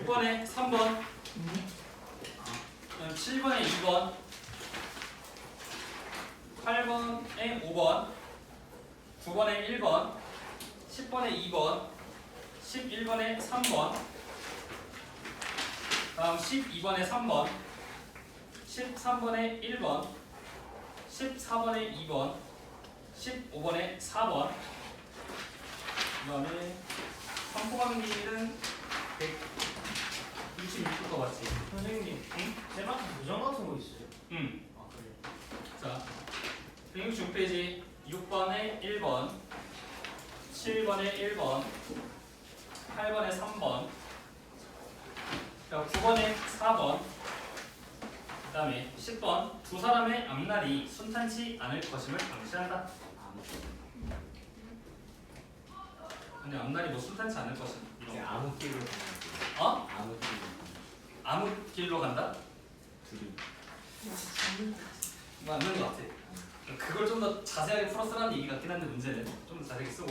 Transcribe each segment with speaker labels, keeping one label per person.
Speaker 1: 6번에 3번, 7번에 2번, 8번에 5번, 9번에 1번, 10번에 2번, 11번에 3번, 다음 12번에 3번, 13번에 1번, 14번에 2번, 15번에 4번, 그 다음에 상포관계는 166일 것 같지?
Speaker 2: 선생님,
Speaker 1: 응?
Speaker 2: 대박 도전 같은 거 있어요?
Speaker 1: 응.
Speaker 2: 아 그래요?
Speaker 1: 자, 166페이지 6번에 1번, 7번에 1번, 8번에 3번, 9번에 4번, 그 다음에 10번 두 사람의 앞날이 순탄치 않을 것임을 암시한다. 근데 앞날이 뭐 순탄치 않을 것임 이런 거.
Speaker 3: 아무 길로 가는
Speaker 1: 어?
Speaker 3: 아무 길로
Speaker 1: 아무 길로 간다?
Speaker 3: 둘이
Speaker 1: 맞는 것 같아. 그걸 좀 더 자세하게 풀었으라는 얘기 같긴 한데 문제는 좀 더 자세하게 쓰고.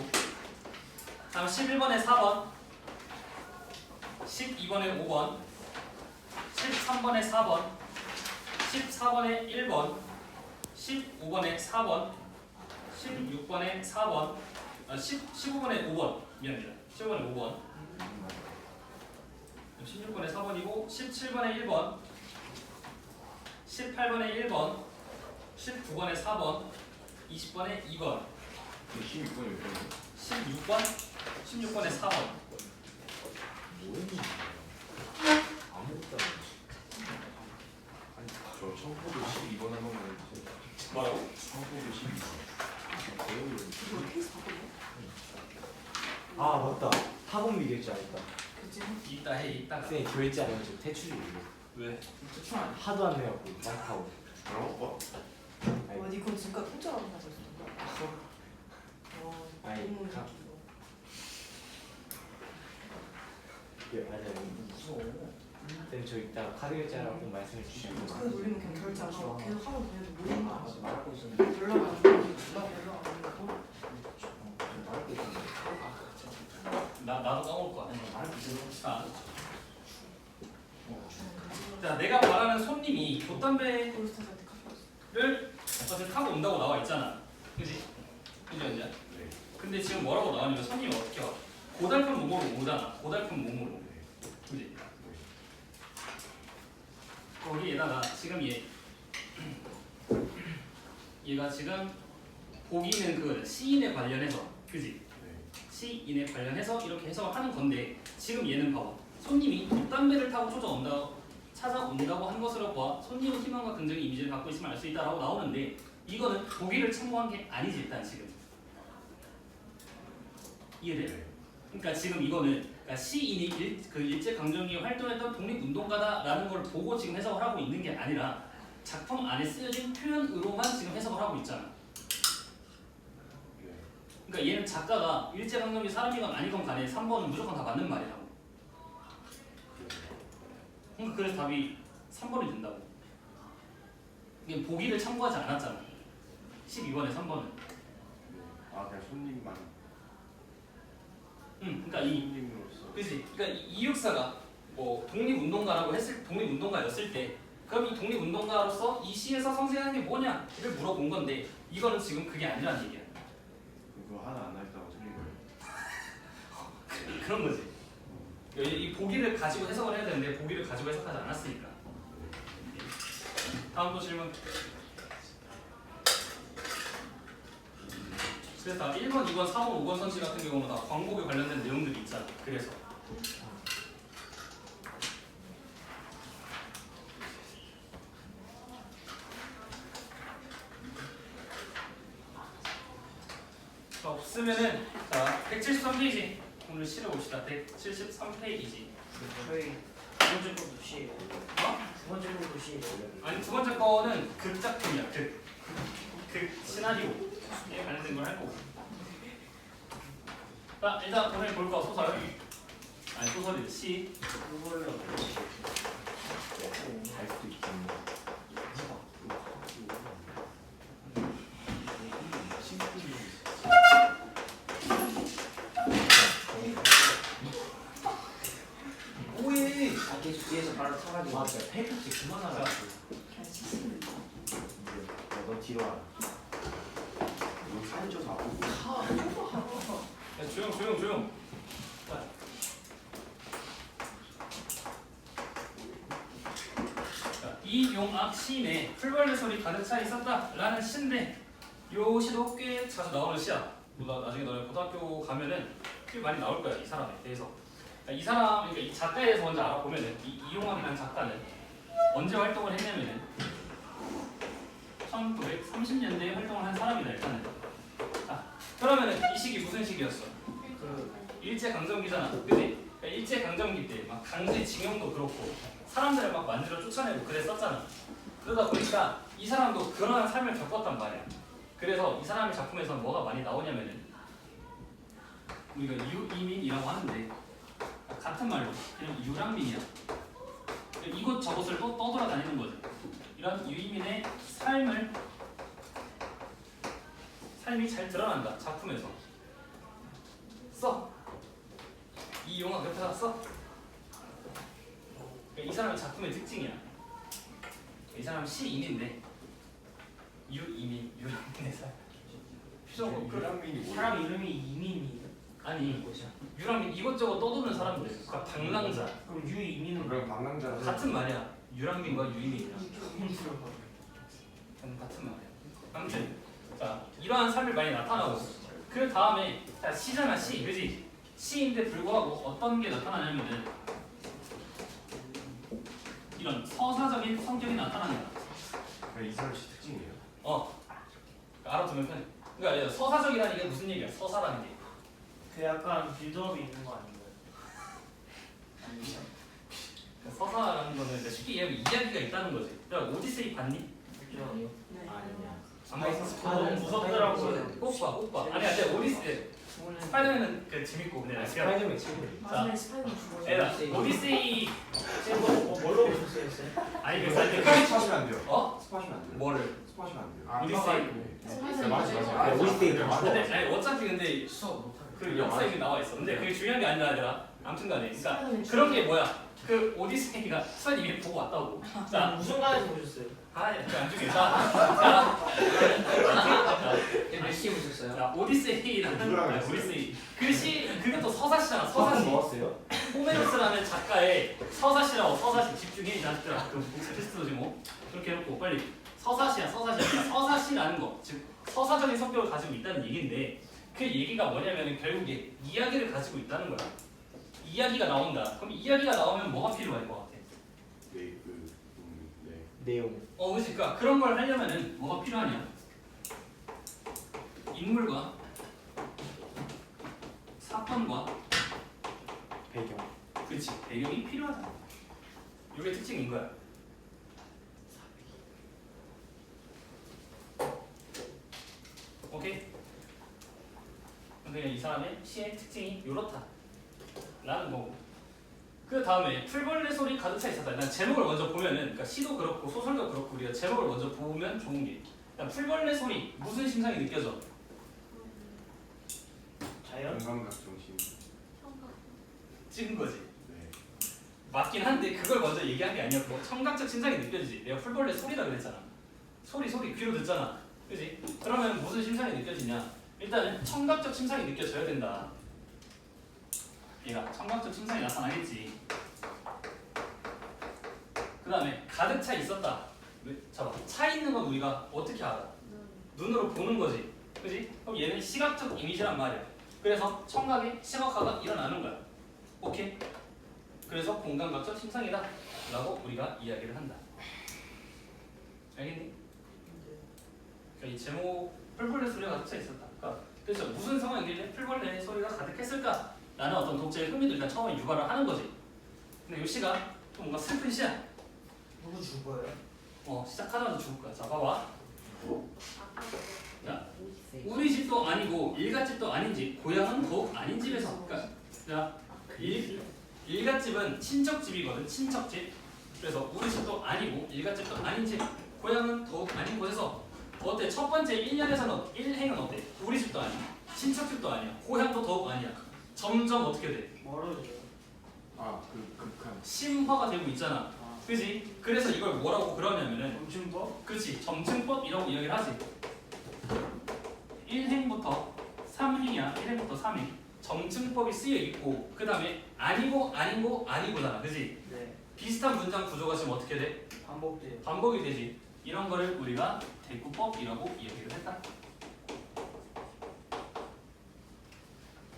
Speaker 1: 다음 11번에 4번, 12번에 5번, 13번에 4번, 14번에 1번, 15번에 4번, 16번에 4번, 15번에 5번 미안합니다. 15번에 5번, 16번에 4번이고 17번에 1번, 18번에 1번, 19번에 4번, 20번에 2번,
Speaker 4: 16번이 몇 번이요?
Speaker 1: 16번, 16번에 4번.
Speaker 3: 뭐였니? 아무것도 안 했지.
Speaker 4: 아니 저 1912번 한 번만 해주세요.
Speaker 1: 뭐라고?
Speaker 4: 1912번.
Speaker 3: 아 맞다. 학원 미결제 안 했다.
Speaker 1: 이따 해 이따가.
Speaker 3: 쌤 결제 안 해서 퇴출이
Speaker 1: 왜?
Speaker 3: 하도 안 내갖고 마스하고.
Speaker 4: 뭐라고?
Speaker 5: 어디 그건 지금까지 통째로 하고 있어.
Speaker 3: 아니
Speaker 5: 너무
Speaker 3: 가. 예 맞아요.
Speaker 5: 무서워.
Speaker 3: 쌤 저 이따 카드 결제하라고 꼭 말씀해 주시고.
Speaker 5: 그 놀리면 그냥 결제 안 하고 계속 하고 그냥 모르는 거 알아.
Speaker 2: 말하고 있었는데
Speaker 5: 연락 안 하고 연락 안 하고.
Speaker 2: 말하고 있었는데
Speaker 1: 나도 까먹을 거 같아.
Speaker 2: 말하고 있었는데
Speaker 1: 자, 자 내가 말하는 손님이 돛담배를
Speaker 5: 골스타 살때 카페
Speaker 1: 어제 타고 온다고 나와 있잖아. 그지? 그지 언제야?
Speaker 4: 네.
Speaker 1: 근데 지금 뭐라고 나왔냐면 손님이 어떻게 와? 고달픈 몸으로 오잖아. 고달픈 몸으로. 그지? 거기에다가 지금 얘가 지금 보기는 그 시인에 관련해서 그지? 시인에 관련해서 이렇게 해석을 하는 건데 지금 얘는 봐봐. 손님이 돛담배를 타고 찾아온다고 한 것으로 봐 손님은 희망과 긍정의 이미지를 갖고 있음을 알 수 있다라고 나오는데 이거는 보기를 참고한 게 아니지 일단 지금. 이해돼? 그러니까 지금 이거는 그러니까 시인이 일제강점기에 활동했던 독립운동가다라는 걸 보고 지금 해석을 하고 있는 게 아니라 작품 안에 쓰여진 표현으로만 지금 해석을 하고 있잖아. 그러니까 얘는 작가가 일제강점기 사람이건 아니건 간에 3번은 무조건 다 맞는 말이라고. 그러니까 그래서 답이 3번이 된다고. 이게 보기를 참고하지 않았잖아. 12번에 3번은.
Speaker 4: 아 그냥 손님만.
Speaker 1: 그러니까 이
Speaker 4: 손님으로서.
Speaker 1: 그지? 그러니까 이육사가 뭐 독립운동가였을 때 그럼 이 독립운동가로서 이 시에서 성생하는 게 뭐냐를 물어본 건데 이거는 지금 그게 아니라는 얘기야.
Speaker 4: 그거 하나 안 했다고 틀린 거예요?
Speaker 1: 그런 거지. 이 보기를 가지고 해석을 해야 되는데 보기를 가지고 해석하지 않았으니까. 다음 또 질문. 그래서 1번, 2번, 3번, 5번 선지 같은 경우는 다 광복에 관련된 내용들이 있잖아. 그래서 자, 없으면은 자 173페이지 오늘 실어봅시다. 173페이지.
Speaker 2: 저희 두 번째 것도 시
Speaker 1: 어?
Speaker 2: 두 번째 것도 시
Speaker 1: 아니 두 번째 거는 극작품이야. 극 시나리오에 관련된 걸 할 거고. 자 일단 오늘 볼 거 소설. 아니 소설이 시.
Speaker 2: 그걸로
Speaker 3: 알 수도 있겠네.
Speaker 5: 뭐해?
Speaker 1: 그지?
Speaker 2: 아 계속 뒤에서 바로 타가지고.
Speaker 3: 아 진짜 페이크치 그만하라. 너 뒤로 와라.
Speaker 4: 이거 사진 좀 잡고.
Speaker 1: 야, 조용. 자, 이용학 시인의 풀벌레 소리 가득 차 있었다라는 시인데 요 시도 꽤 자주 나오는 시야. 나중에 너네 고등학교 가면은 꽤 많이 나올 거야 이 사람에 대해서. 이 사람, 그러니까 이 작가에 대해서 먼저 알아보면은 이용학이라는 작가는 언제 활동을 했냐면은 1930년대에 활동을 한 사람이다 일단은. 자, 그러면은 이 시기 무슨 시기였어?
Speaker 2: 그
Speaker 1: 일제강점기잖아, 그지? 그러니까 일제강점기 때 막 강제징용도 그렇고 사람들을 막 만들어 쫓아내고 그랬었잖아. 그러다 보니까 이 사람도 그러한 삶을 겪었단 말이야. 그래서 이 사람의 작품에서 뭐가 많이 나오냐면은 우리가 유이민이라고 하는데 같은 말로 그냥 유랑민이야. 이곳저곳을 또 떠돌아다니는 거지. 이런 유이민의 삶이 잘 드러난다 작품에서. 써. 이 용어 옆에다 써. 그러니까 이 사람의 작품의 특징이야. 이 사람 시인인데 유랑민의 삶. 표정
Speaker 4: 유랑민이 뭐야?
Speaker 2: 사람 이름이 이민이에요.
Speaker 1: 아니
Speaker 2: 뭐죠?
Speaker 1: 유랑민 이것저것 떠도는 사람들. 그러니까 방랑자.
Speaker 2: 그럼 유이민은
Speaker 4: 그럼 방랑자.
Speaker 1: 같은 말이야. 유랑민과 유이민이랑
Speaker 2: 처음 들어봐.
Speaker 1: 같은 말이야. 아무튼 자 이러한 삶을 많이 나타나고 그 다음에 자 시잖아 시, 그지? 시인데 불구하고 어떤 게 나타나냐면은 이런 서사적인 성격이 나타납니다.
Speaker 4: 이 사람 씨 특징이에요.
Speaker 1: 알아두면 편해. 그러니까 서사적이라는 게 무슨 얘기야? 서사라는 게.
Speaker 2: 그 약간 빌드업이 있는 거 아닌가요?
Speaker 1: 그러니까 서사라는 거는 이제 쉽게 얘기하면 이야기가 있다는 거지. 그러니까 오디세이 봤니?
Speaker 2: 그죠?
Speaker 3: 아니야.
Speaker 1: 안 봤어?
Speaker 2: 너무 무섭더라고요.
Speaker 1: 꼭 봐. 아니 근데 오디세이 스파이더맨은 그 재밌고 근데 내가
Speaker 3: 스파이더맨 최고예요.
Speaker 5: 마지막에 스파이더맨 죽어요.
Speaker 1: 애다 오디세이
Speaker 2: 뭘로 보셨어요?
Speaker 1: 아니 그
Speaker 4: 스파시면 안 돼요.
Speaker 1: 어?
Speaker 4: 스파시면 안 돼요.
Speaker 1: 뭐를?
Speaker 4: 스파시면 안 돼요.
Speaker 1: 오디세이.
Speaker 4: 맞아.
Speaker 3: 오디세이
Speaker 1: 근데 아니 어차피 근데 그 역사에 나와 있어. 근데 그게 중요한 게 아니라 얘들아. 아무튼간에 그러니까
Speaker 5: 스파이더맨
Speaker 1: 그런 게 뭐야? 그 오디세이가 수사님 이미 보고 왔다고. 자,
Speaker 2: 무슨 관에서 보셨어요?
Speaker 1: 안 중에
Speaker 2: 몇 시에 보셨어요?
Speaker 1: 자 오디세이라는
Speaker 4: 누구랑 했어요?
Speaker 1: 오디세이 글씨 그것도 서사시잖아. 서사시.
Speaker 3: 먹었어요?
Speaker 1: 호메로스라는 작가의 서사시라고. 서사시 집중해 이 자식들아. 그 테스트도 지금 뭐 그렇게 해놓고 빨리 서사시야. 그러니까 서사시라는 거, 즉 서사적인 성격을 가지고 있다는 얘기인데 그 얘기가 뭐냐면은 결국에 이야기를 가지고 있다는 거야. 이야기가 나온다. 그럼 이야기가 나오면 뭐가 필요할 것 같아?
Speaker 4: 네.
Speaker 3: 내용.
Speaker 1: 그치. 그러니까 그런 걸 하려면은 뭐가 필요하냐? 인물과 사건과
Speaker 3: 배경.
Speaker 1: 그치 배경이 필요하다. 이게 특징인 거야. 오케이? 그냥 이 사람의 시의 특징이 이렇다 라는 거고, 그 다음에 풀벌레 소리 가득 차 있었다. 일단 제목을 먼저 보면은, 그러니까 시도 그렇고 소설도 그렇고 우리가 제목을 먼저 보면 좋은 게 일단 풀벌레 소리 무슨 심상이 느껴져?
Speaker 2: 자연?
Speaker 4: 감각 정신.
Speaker 1: 찍은 거지.
Speaker 4: 네.
Speaker 1: 맞긴 한데 그걸 먼저 얘기한 게 아니었고 청각적 심상이 느껴지지. 내가 풀벌레 소리라 그랬잖아. 소리 귀로 듣잖아. 그지? 그러면 무슨 심상이 느껴지냐? 일단은 청각적 심상이 느껴져야 된다. 얘가 청각적 심상이 나타나겠지. 그 다음에 가득 차 있었다. 잡아. 차 있는 건 우리가 어떻게 알아? 눈으로 보는 거지. 그지? 그럼 얘는 시각적 이미지란 말이야. 그래서 청각에 시각화가 일어나는 거야. 오케이? 그래서 공감각적 심상이다 라고 우리가 이야기를 한다. 알겠니? 그러니까 이 제목 풀벌레 소리가 가득 차 있었다. 그러니까 그래서 무슨 상황이길래 풀벌레 소리가 가득했을까? 라는 어떤 독자의 흥미도 일단 처음에 유발을 하는 거지. 근데 이 시가 좀 뭔가 슬픈 시야.
Speaker 2: 누구 죽어요?
Speaker 1: 시작하자마자 죽을 거야. 자, 봐봐. 자, 우리 집도 아니고 일갓집도 아닌 집, 고향은 더욱 아닌 집에서. 그러니까 자, 일갓집은 친척집이거든. 친척집. 그래서 우리 집도 아니고 일갓집도 아닌 집, 고향은 더욱 아닌 곳에서. 어때? 첫 번째 1년에서는 1행은 어때? 우리 집도 아니야, 친척집도 아니야, 고향도 더욱 아니야. 점점 어떻게 돼?
Speaker 2: 멀어져요.
Speaker 4: 극한.
Speaker 1: 심화가 되고 있잖아. 그지? 그래서 이걸 뭐라고 그러냐면은
Speaker 2: 점층법?
Speaker 1: 그렇지 점층법이라고 이야기를 하지. 1행부터 3행이야. 1행부터 3행 점층법이 쓰여 있고 그 다음에 아니고 아니고 아니고잖아. 그지?
Speaker 2: 네.
Speaker 1: 비슷한 문장 구조가 지금 어떻게 돼?
Speaker 2: 반복돼요.
Speaker 1: 반복이 되지. 이런 거를 우리가 대구법이라고 이야기를 했다.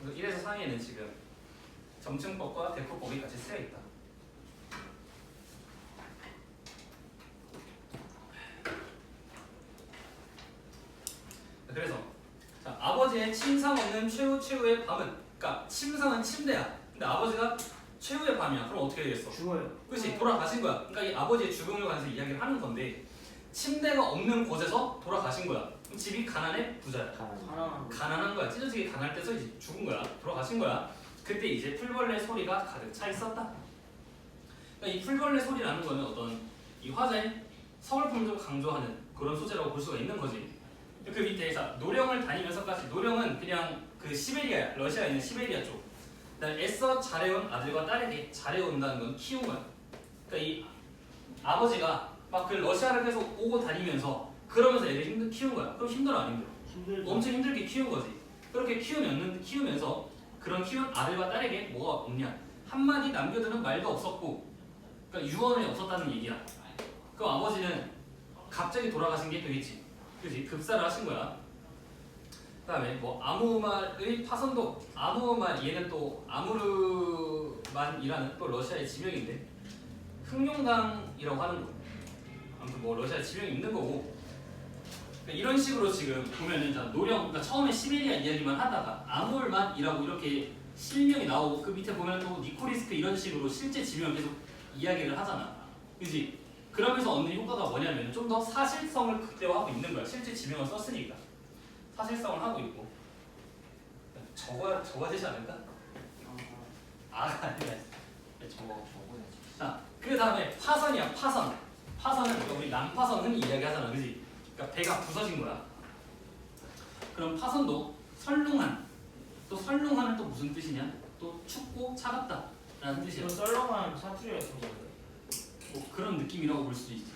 Speaker 1: 그래서 1에서 4에는 지금 점층법과 대구법이 같이 쓰여 있다. 그래서 자, 아버지의 침상 없는 최후의 밤은, 그러니까 침상은 침대야. 근데 아버지가 최후의 밤이야. 그럼 어떻게 되겠어?
Speaker 2: 죽어요.
Speaker 1: 그렇지, 돌아가신 거야. 그러니까 이 아버지의 죽음을 관해서 이야기를 하는 건데 침대가 없는 곳에서 돌아가신 거야. 그럼 집이 가난해? 부자야?
Speaker 2: 가난한 거.
Speaker 1: 가난한 거야. 찢어지게 가난할 때서 이제 죽은 거야. 돌아가신 거야. 그때 이제 풀벌레 소리가 가득 차 있었다. 그러니까 이 풀벌레 소리라는 거는 어떤 이 화자의 서글픔을 좀 강조하는 그런 소재라고 볼 수가 있는 거지. 그 밑에 자 노령을 다니면서까지, 노령은 그냥 그 시베리아, 러시아에 있는 시베리아 쪽. 그다음에 애써 잘해온 아들과 딸에게 잘해온다는 건 키운 거야. 그러니까 이 아버지가 막 그 러시아를 계속 오고 다니면서 그러면서 애를 키운 거야. 그럼 힘들어 안 힘들어?
Speaker 2: 힘들죠.
Speaker 1: 엄청 힘들게 키운 거지. 그렇게 키우면서 그런 키운 아들과 딸에게 뭐가 없냐? 한마디 남겨두는 말도 없었고, 그러니까 유언이 없었다는 얘기야. 그럼 아버지는 갑자기 돌아가신 게 되겠지. 그지? 급사를 하신 거야. 그다음에 뭐 아무말의 파선도, 아무말 얘는 또 아무르만이라는 또 러시아의 지명인데 흑룡강이라고 하는 거. 아무튼 뭐 러시아의 지명이 있는 거고. 그러니까 이런 식으로 지금 보면은 자 노령, 그러니까 처음에 시베리아 이야기만 하다가 아몰만이라고 이렇게 실명이 나오고 그 밑에 보면 또 니코리스크 이런 식으로 실제 지명을 계속 이야기를 하잖아. 그지? 그러면서 얻는 효과가 뭐냐면 좀 더 사실성을 극대화하고 있는 거야. 실제 지명을 썼으니까 사실성을 하고 있고. 적어야 되지 않을까? 아니야. 적어야지. 자, 그 다음에 파선이야. 파선은 그러니까 우리 난파선 흔히 이야기하잖아. 그지? 그러니까 배가 부서진 거야. 그럼 파선도 설룽한. 또 설룽한은 또 무슨 뜻이냐? 또 춥고 차갑다 라는 뜻이야.
Speaker 2: 이거 썰렁한 사투리 같은 건데.
Speaker 1: 뭐 그런 느낌이라고 볼 수도 있지.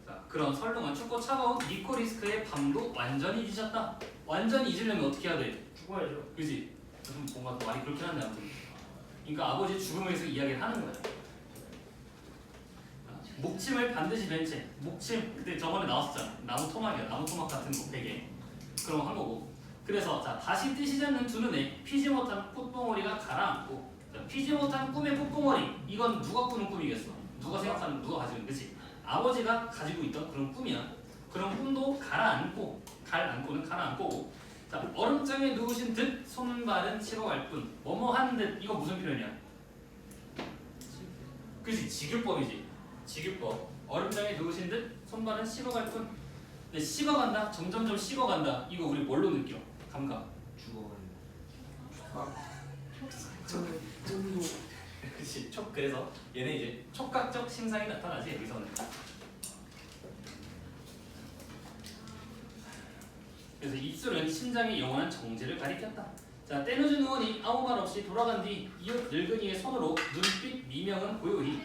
Speaker 1: 자, 그런 설렁한 춥고 차가운 니코리스크의 밤도 완전히 잊으셨다. 완전히 잊으려면 어떻게 해야 돼?
Speaker 2: 죽어야죠.
Speaker 1: 그지? 좀 뭔가 말이 그렇긴 한데 아무튼. 그러니까 아버지 죽음에 대해서 이야기를 하는 거야. 목침을 반드시 벤 채. 목침 그때 저번에 나왔었잖아. 나무 토막이야. 나무 토막 같은 거 베개. 그런 거 한 거고. 그래서 자 다시 뜨시지 않는 두 눈에 피지 못한 꽃봉오리가 가라앉고. 자, 피지 못한 꿈의 꽃봉오리. 이건 누가 꾸는 꿈이겠어? 누가 생각하는, 누가 가지고 있는, 그치? 아버지가 가지고 있던 그런 꿈이야. 그런 꿈도 가라앉고, 가라앉고는 가라앉고. 자 얼음장에 누우신 듯 손발은 치러갈 뿐. 뭐뭐한 듯. 이거 무슨 표현이야? 그치? 직유법이지. 직유법. 얼음장에 누우신 듯 손발은 식어갈 뿐. 근데 식어간다. 점점점 식어간다. 이거 우리 뭘로 느껴? 감각. 그렇지. 그래서 얘는 이제 촉각적 심상이 나타나지 여기서는. 그래서 입술은 심장의 영원한 정제를 가리켰다. 자, 때늦은 의원이 아무 말 없이 돌아간 뒤 이웃 늙은이의 손으로 눈빛 미명은 고요히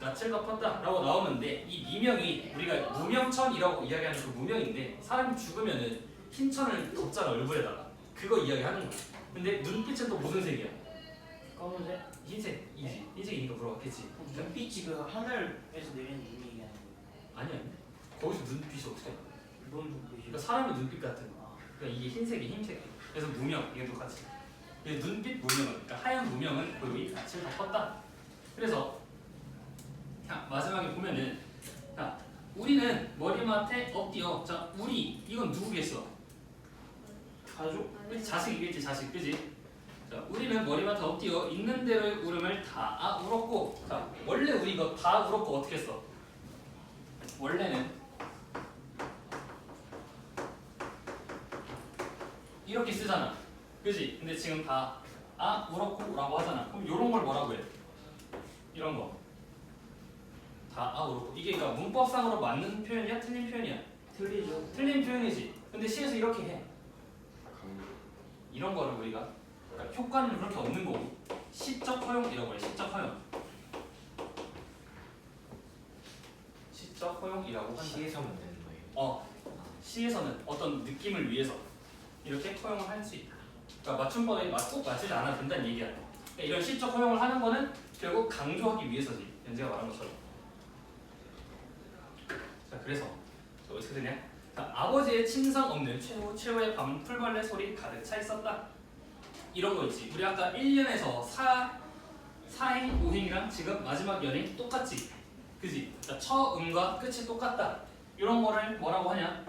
Speaker 1: 낯을 덮었다라고 나오는데 이 미명이 우리가 무명천이라고 이야기하는 그 무명인데 사람이 죽으면은 흰 천을 덮잖아 얼굴에다가. 그거 이야기하는 거야. 근데 눈빛은 또 무슨 색이야?
Speaker 2: 검은색?
Speaker 1: 흰색이지. 흰색이니까 물어봤겠지.
Speaker 2: 눈빛이 그 하늘에서 내리는 눈이 얘기하는 거예요.
Speaker 1: 아니야. 거기서 눈빛이 어떻게 알아?
Speaker 2: 뭔 눈빛이요?
Speaker 1: 그러니까 사람의 눈빛 같은 거. 그러니까 이게 흰색이 흰색. 그래서 무명 이게 똑같이. 눈빛 무명은 그러니까 하얀 무명은 고요히 낯을 덮었다. 그래서 자, 마지막에 보면은 자, 우리는 머리맡에 엎드려. 자, 우리 이건 누구겠어?
Speaker 2: 가족?
Speaker 1: 그치? 자식이겠지 자식. 그지? 자, 우리는 머리맡에 엎드려 있는 대로의 울음을 다 울었고. 자, 원래 우리 이거 다 울었고 어떻게 했어? 원래는 이렇게 쓰잖아. 그지? 근데 지금 다 울었고 라고 하잖아. 그럼 요런 걸 뭐라고 해? 이런 거. 다 울었고. 이게 그러니까 문법상으로 맞는 표현이야? 틀린 표현이야?
Speaker 2: 틀리죠.
Speaker 1: 틀린 표현이지. 근데 시에서 이렇게 해. 이런 거를 우리가 그러니까 효과는 그렇게 없는 거고 시적 허용이라고 해. 시적 허용. 허용이라고 한다.
Speaker 3: 시에서만 되는 거예요.
Speaker 1: 시에서는 어떤 느낌을 위해서 이렇게 허용을 할 수 있다. 그러니까 맞춤법에 꼭 맞추지 않아도 된다는 얘기야. 그러니까 이런 시적 허용을 하는 거는 결국 강조하기 위해서지. 연재가 말한 것처럼. 자, 그래서 어떻게 되냐? 자, 아버지의 침상 없는 최후의 밤 풀벌레 소리 가득 차 있었다. 이런 거 있지. 우리 아까 1년에서 4행, 5행이랑 지금 마지막 연행 똑같지. 그지? 그러니까 처음과 끝이 똑같다. 이런 거를 뭐라고 하냐?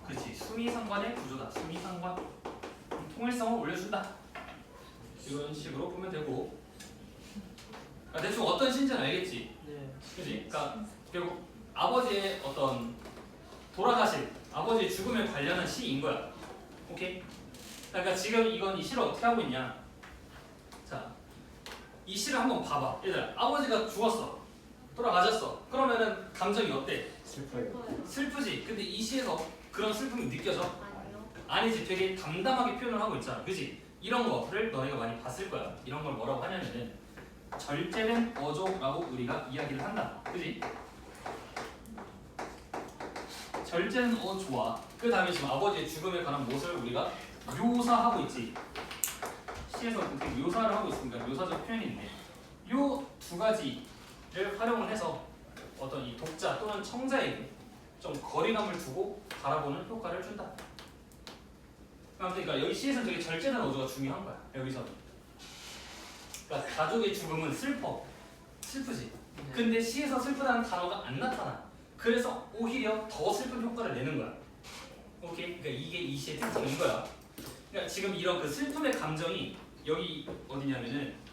Speaker 1: 그렇지. 수미상관의 구조다. 수미상관. 통일성을 올려준다. 이런 식으로 보면 되고. 그러니까 대충 어떤 시인지는 알겠지?
Speaker 2: 네.
Speaker 1: 그지? 그러니까 결국 아버지의 어떤 돌아가신 아버지의 죽음에 관련한 시인 거야. 오케이? 그러니까 지금 이건 이 시를 어떻게 하고 있냐? 자, 이 시를 한번 봐봐. 얘들아, 아버지가 죽었어. 돌아가셨어. 그러면은 감정이 어때?
Speaker 3: 슬퍼요.
Speaker 1: 슬프지. 근데 이 시에서 그런 슬픔이 느껴져?
Speaker 6: 아니요.
Speaker 1: 아니지. 되게 담담하게 표현을 하고 있잖아. 그지? 이런 거를 너네가 많이 봤을 거야. 이런 걸 뭐라고 하냐면은 절제된 어조라고 우리가 이야기를 한다. 그지? 절제된 어조와 그 다음에 지금 아버지의 죽음에 관한 무엇을 우리가 묘사하고 있지. 시에서 그렇게 묘사를 하고 있으니까 묘사적 표현인데 요 두 가지를 활용을 해서 어떤 이 독자 또는 청자에게 좀 거리감을 두고 바라보는 효과를 준다. 그러니까 여기 시에서는 되게 절제된 어조가 중요한 거야. 여기서는. 그러니까 가족의 죽음은 슬프지. 근데 시에서 슬프다는 단어가 안 나타나. 그래서 오히려 더 슬픈 효과를 내는 거야. 오케이? 그러니까 이게 이 시의 특징인 거야. 그러니까 지금 이런 그 슬픔의 감정이 여기 어디냐면은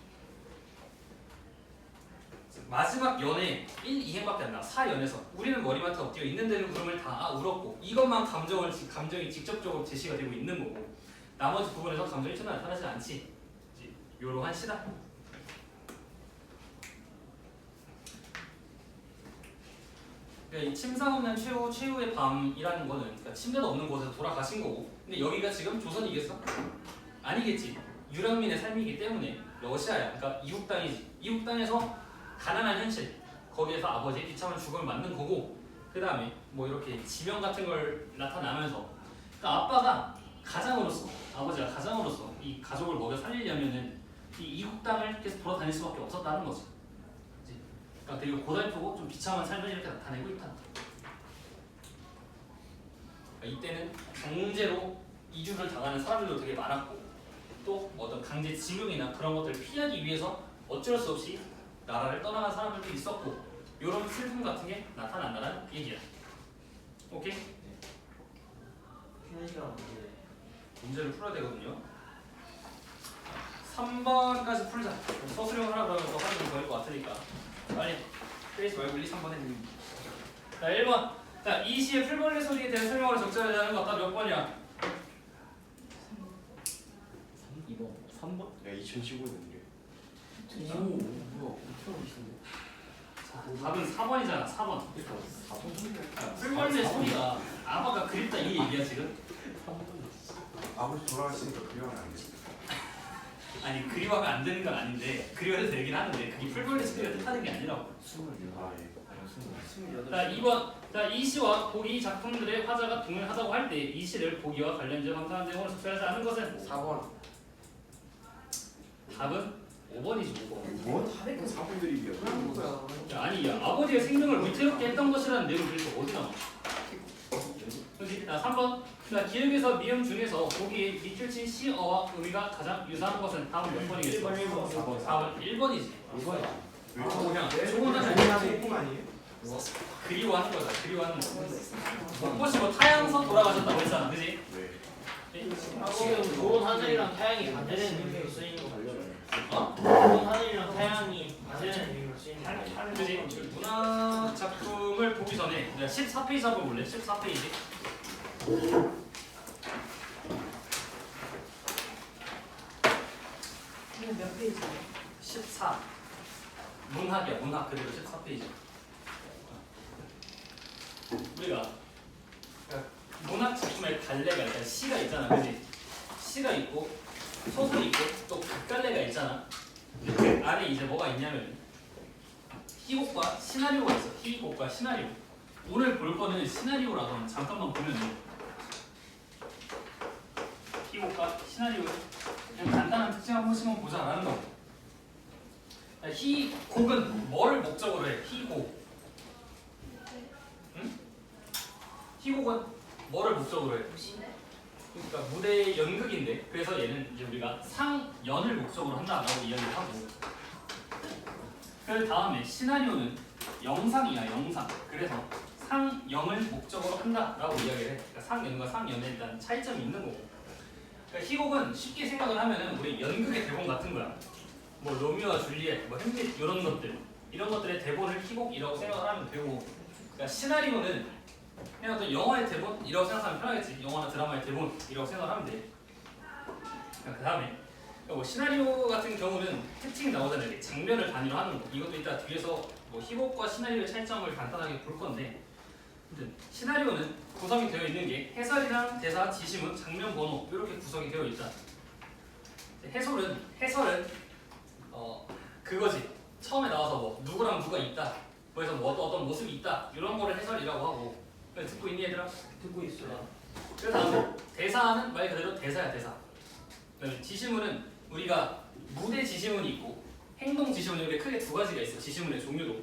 Speaker 1: 마지막 연에 1, 2행밖에 안 나와. 4연에서 우리는 머리맡에 엎드려 있는 대로 구름을 다 울었고 이것만 감정이 직접적으로 제시가 되고 있는 거고 나머지 부분에서 감정이 전혀 나타나지 않지. 요러한 시다. 그러니까 이 침상 없는 최후의 밤이라는 거는 그러니까 침대도 없는 곳에서 돌아가신 거고 근데 여기가 지금 조선이겠어? 아니겠지. 유랑민의 삶이기 때문에 러시아야. 그러니까 이국 땅이지. 이국 땅에서 가난한 현실 거기에서 아버지의 비참한 죽음을 맞는 거고 그 다음에 뭐 이렇게 지명 같은 걸 나타나면서 그러니까 아빠가 가장으로서 아버지가 가장으로서 이 가족을 먹여 살리려면은 이 이국 땅을 계속 돌아다닐 수밖에 없었다는 거지. 그치? 그러니까 되게 고달프고 좀 비참한 삶을 이렇게 나타내고 있다. 그러니까 이때는 강제로 이주를 당하는 사람들도 되게 많았고 또 어떤 강제 징용이나 그런 것들을 피하기 위해서 어쩔 수 없이 나라를 떠나간 사람들도 있었고 이런 슬픔 같은 게 나타난다는 얘기야. 오케이?
Speaker 2: 쉬는 시간 언제?
Speaker 1: 문제를 풀어야 되거든요. 3번까지 풀자. 서술형 하나 그러면 더 하는 게 좋을 것 같으니까 빨리 페이지 말고 1, 2, 3번 해주면. 자 1번. 자 이 시의 풀벌레 소리에 대한 설명을 적절하게 하는 것 같다. 몇 번이야?
Speaker 3: 2번. 3번?
Speaker 4: 야 2015년인데.
Speaker 3: 오, 뭐야? 엄청 멋있는데.
Speaker 1: 답은 4번이잖아. 4번.
Speaker 3: 그러니까 4번.
Speaker 1: 풀벌레 소리가 아빠가 그립다 이 얘기야 지금?
Speaker 4: 아버지 돌아가시니까 그리워하면 안 돼.
Speaker 1: 아니 그리워하면 안 되는 건 아닌데 그리워해도 되긴 하는데 그게 풀벌레 소리가 뜻하는 게 아니라고.
Speaker 3: 24.
Speaker 4: 아 예.
Speaker 3: 28.
Speaker 1: 자 2번. 자 이 시와 보기 작품들의 화자가 동일하다고 할 때 이 시를 보기와 관련된 감상한 제목으로 적절하지 않은 것은
Speaker 3: 4번.
Speaker 1: 답은 5번이지 5번.
Speaker 4: 뭐?
Speaker 5: 다르게
Speaker 4: 사분들이
Speaker 5: 그런 거야.
Speaker 1: 아니 야, 아버지의 생명을 위태롭게 했던 것이라는 내용이 그래서 어디 나와? 그렇지? 자 3번. 자 기억에서 미음 중에서 보기에 밑줄 친 시어와 의미가 가장 유사한 것은 다음 몇 번이겠어?
Speaker 2: 1번.
Speaker 1: 4번 1번이지.
Speaker 3: 2번이야.
Speaker 4: 왜
Speaker 1: 그냥
Speaker 3: 네.
Speaker 1: 조금만
Speaker 3: 꿈 아니에요?
Speaker 1: 그리워하는 거다. 그리워하는 거. 혹시 뭐 타양서 돌아가셨다고 했잖아, 그지?
Speaker 4: 왜?
Speaker 2: 지금 좋은 하늘이랑 타양이 반대되는 의미로 쓰이는 거 알죠?
Speaker 1: 어?
Speaker 2: 좋은 하늘이랑 타양이 반대되는 의미로 쓰이는 거.
Speaker 1: 그지? 문학 작품을 보기 전에 14페이지 한번 볼래? 14페이지.
Speaker 5: 이건 몇 페이지야?
Speaker 1: 14. 문학이야, 문학 그대로 14페이지. 우리가 그러니까 문학 작품의 갈래가 일단 시가 있잖아, 그지? 시가 있고 소설이 있고 또 극갈래가 있잖아. 그 안에 이제 뭐가 있냐면 희곡과 시나리오가 있어. 희곡과 시나리오. 오늘 볼 거는 시나리오라서 잠깐만 보면 희곡과 시나리오 그냥 간단한 특징 한 번씩만 보자라는 거. 희곡은 뭐를 목적으로 해? 희곡. 응? 희곡은 뭐를 목적으로 해? 그러니까 무대 연극인데 그래서 얘는 이제 우리가 상연을 목적으로 한다라고 이야기를 하고 그 다음에 시나리오는 영상이야 영상. 그래서 상영을 목적으로 한다라고 이야기를 해. 그러니까 상연과 상연에 일단 차이점이 있는 거고. 그러니까 희곡은 쉽게 생각을 하면은 우리 연극의 대본 같은 거야. 뭐 로미오와 줄리엣, 뭐 햄릿 이런 것들 이런 것들의 대본을 희곡이라고 생각을 하면 되고. 그러니까 시나리오는 그냥 어떤 영화의 대본이라고 생각하면 편하겠지. 영화나 드라마의 대본이라고 생각을 하면 돼. 그 다음에 뭐 시나리오 같은 경우는 특징이 나오잖아요. 이렇게 장면을 단위로 하는 거. 이것도 이따 뒤에서 뭐 희곡과 시나리오의 차이점을 간단하게 볼 건데, 아무튼 시나리오는 구성이 되어 있는 게 해설이랑 대사, 지시문, 장면 번호 이렇게 구성이 되어 있다. 해설은 그거지. 처음에 나와서 뭐 누구랑 누가 있다. 그래서 뭐 어떤 모습이 있다. 이런 거를 해설이라고 하고. 듣고 있니 얘들아?
Speaker 2: 듣고 있어요.
Speaker 1: 그 다음에 대사는 말 그대로 대사야 대사. 그다음에 지시문은 우리가 무대 지시문이 있고 행동 지시문이 이렇게 크게 두 가지가 있어. 지시문의 종류도.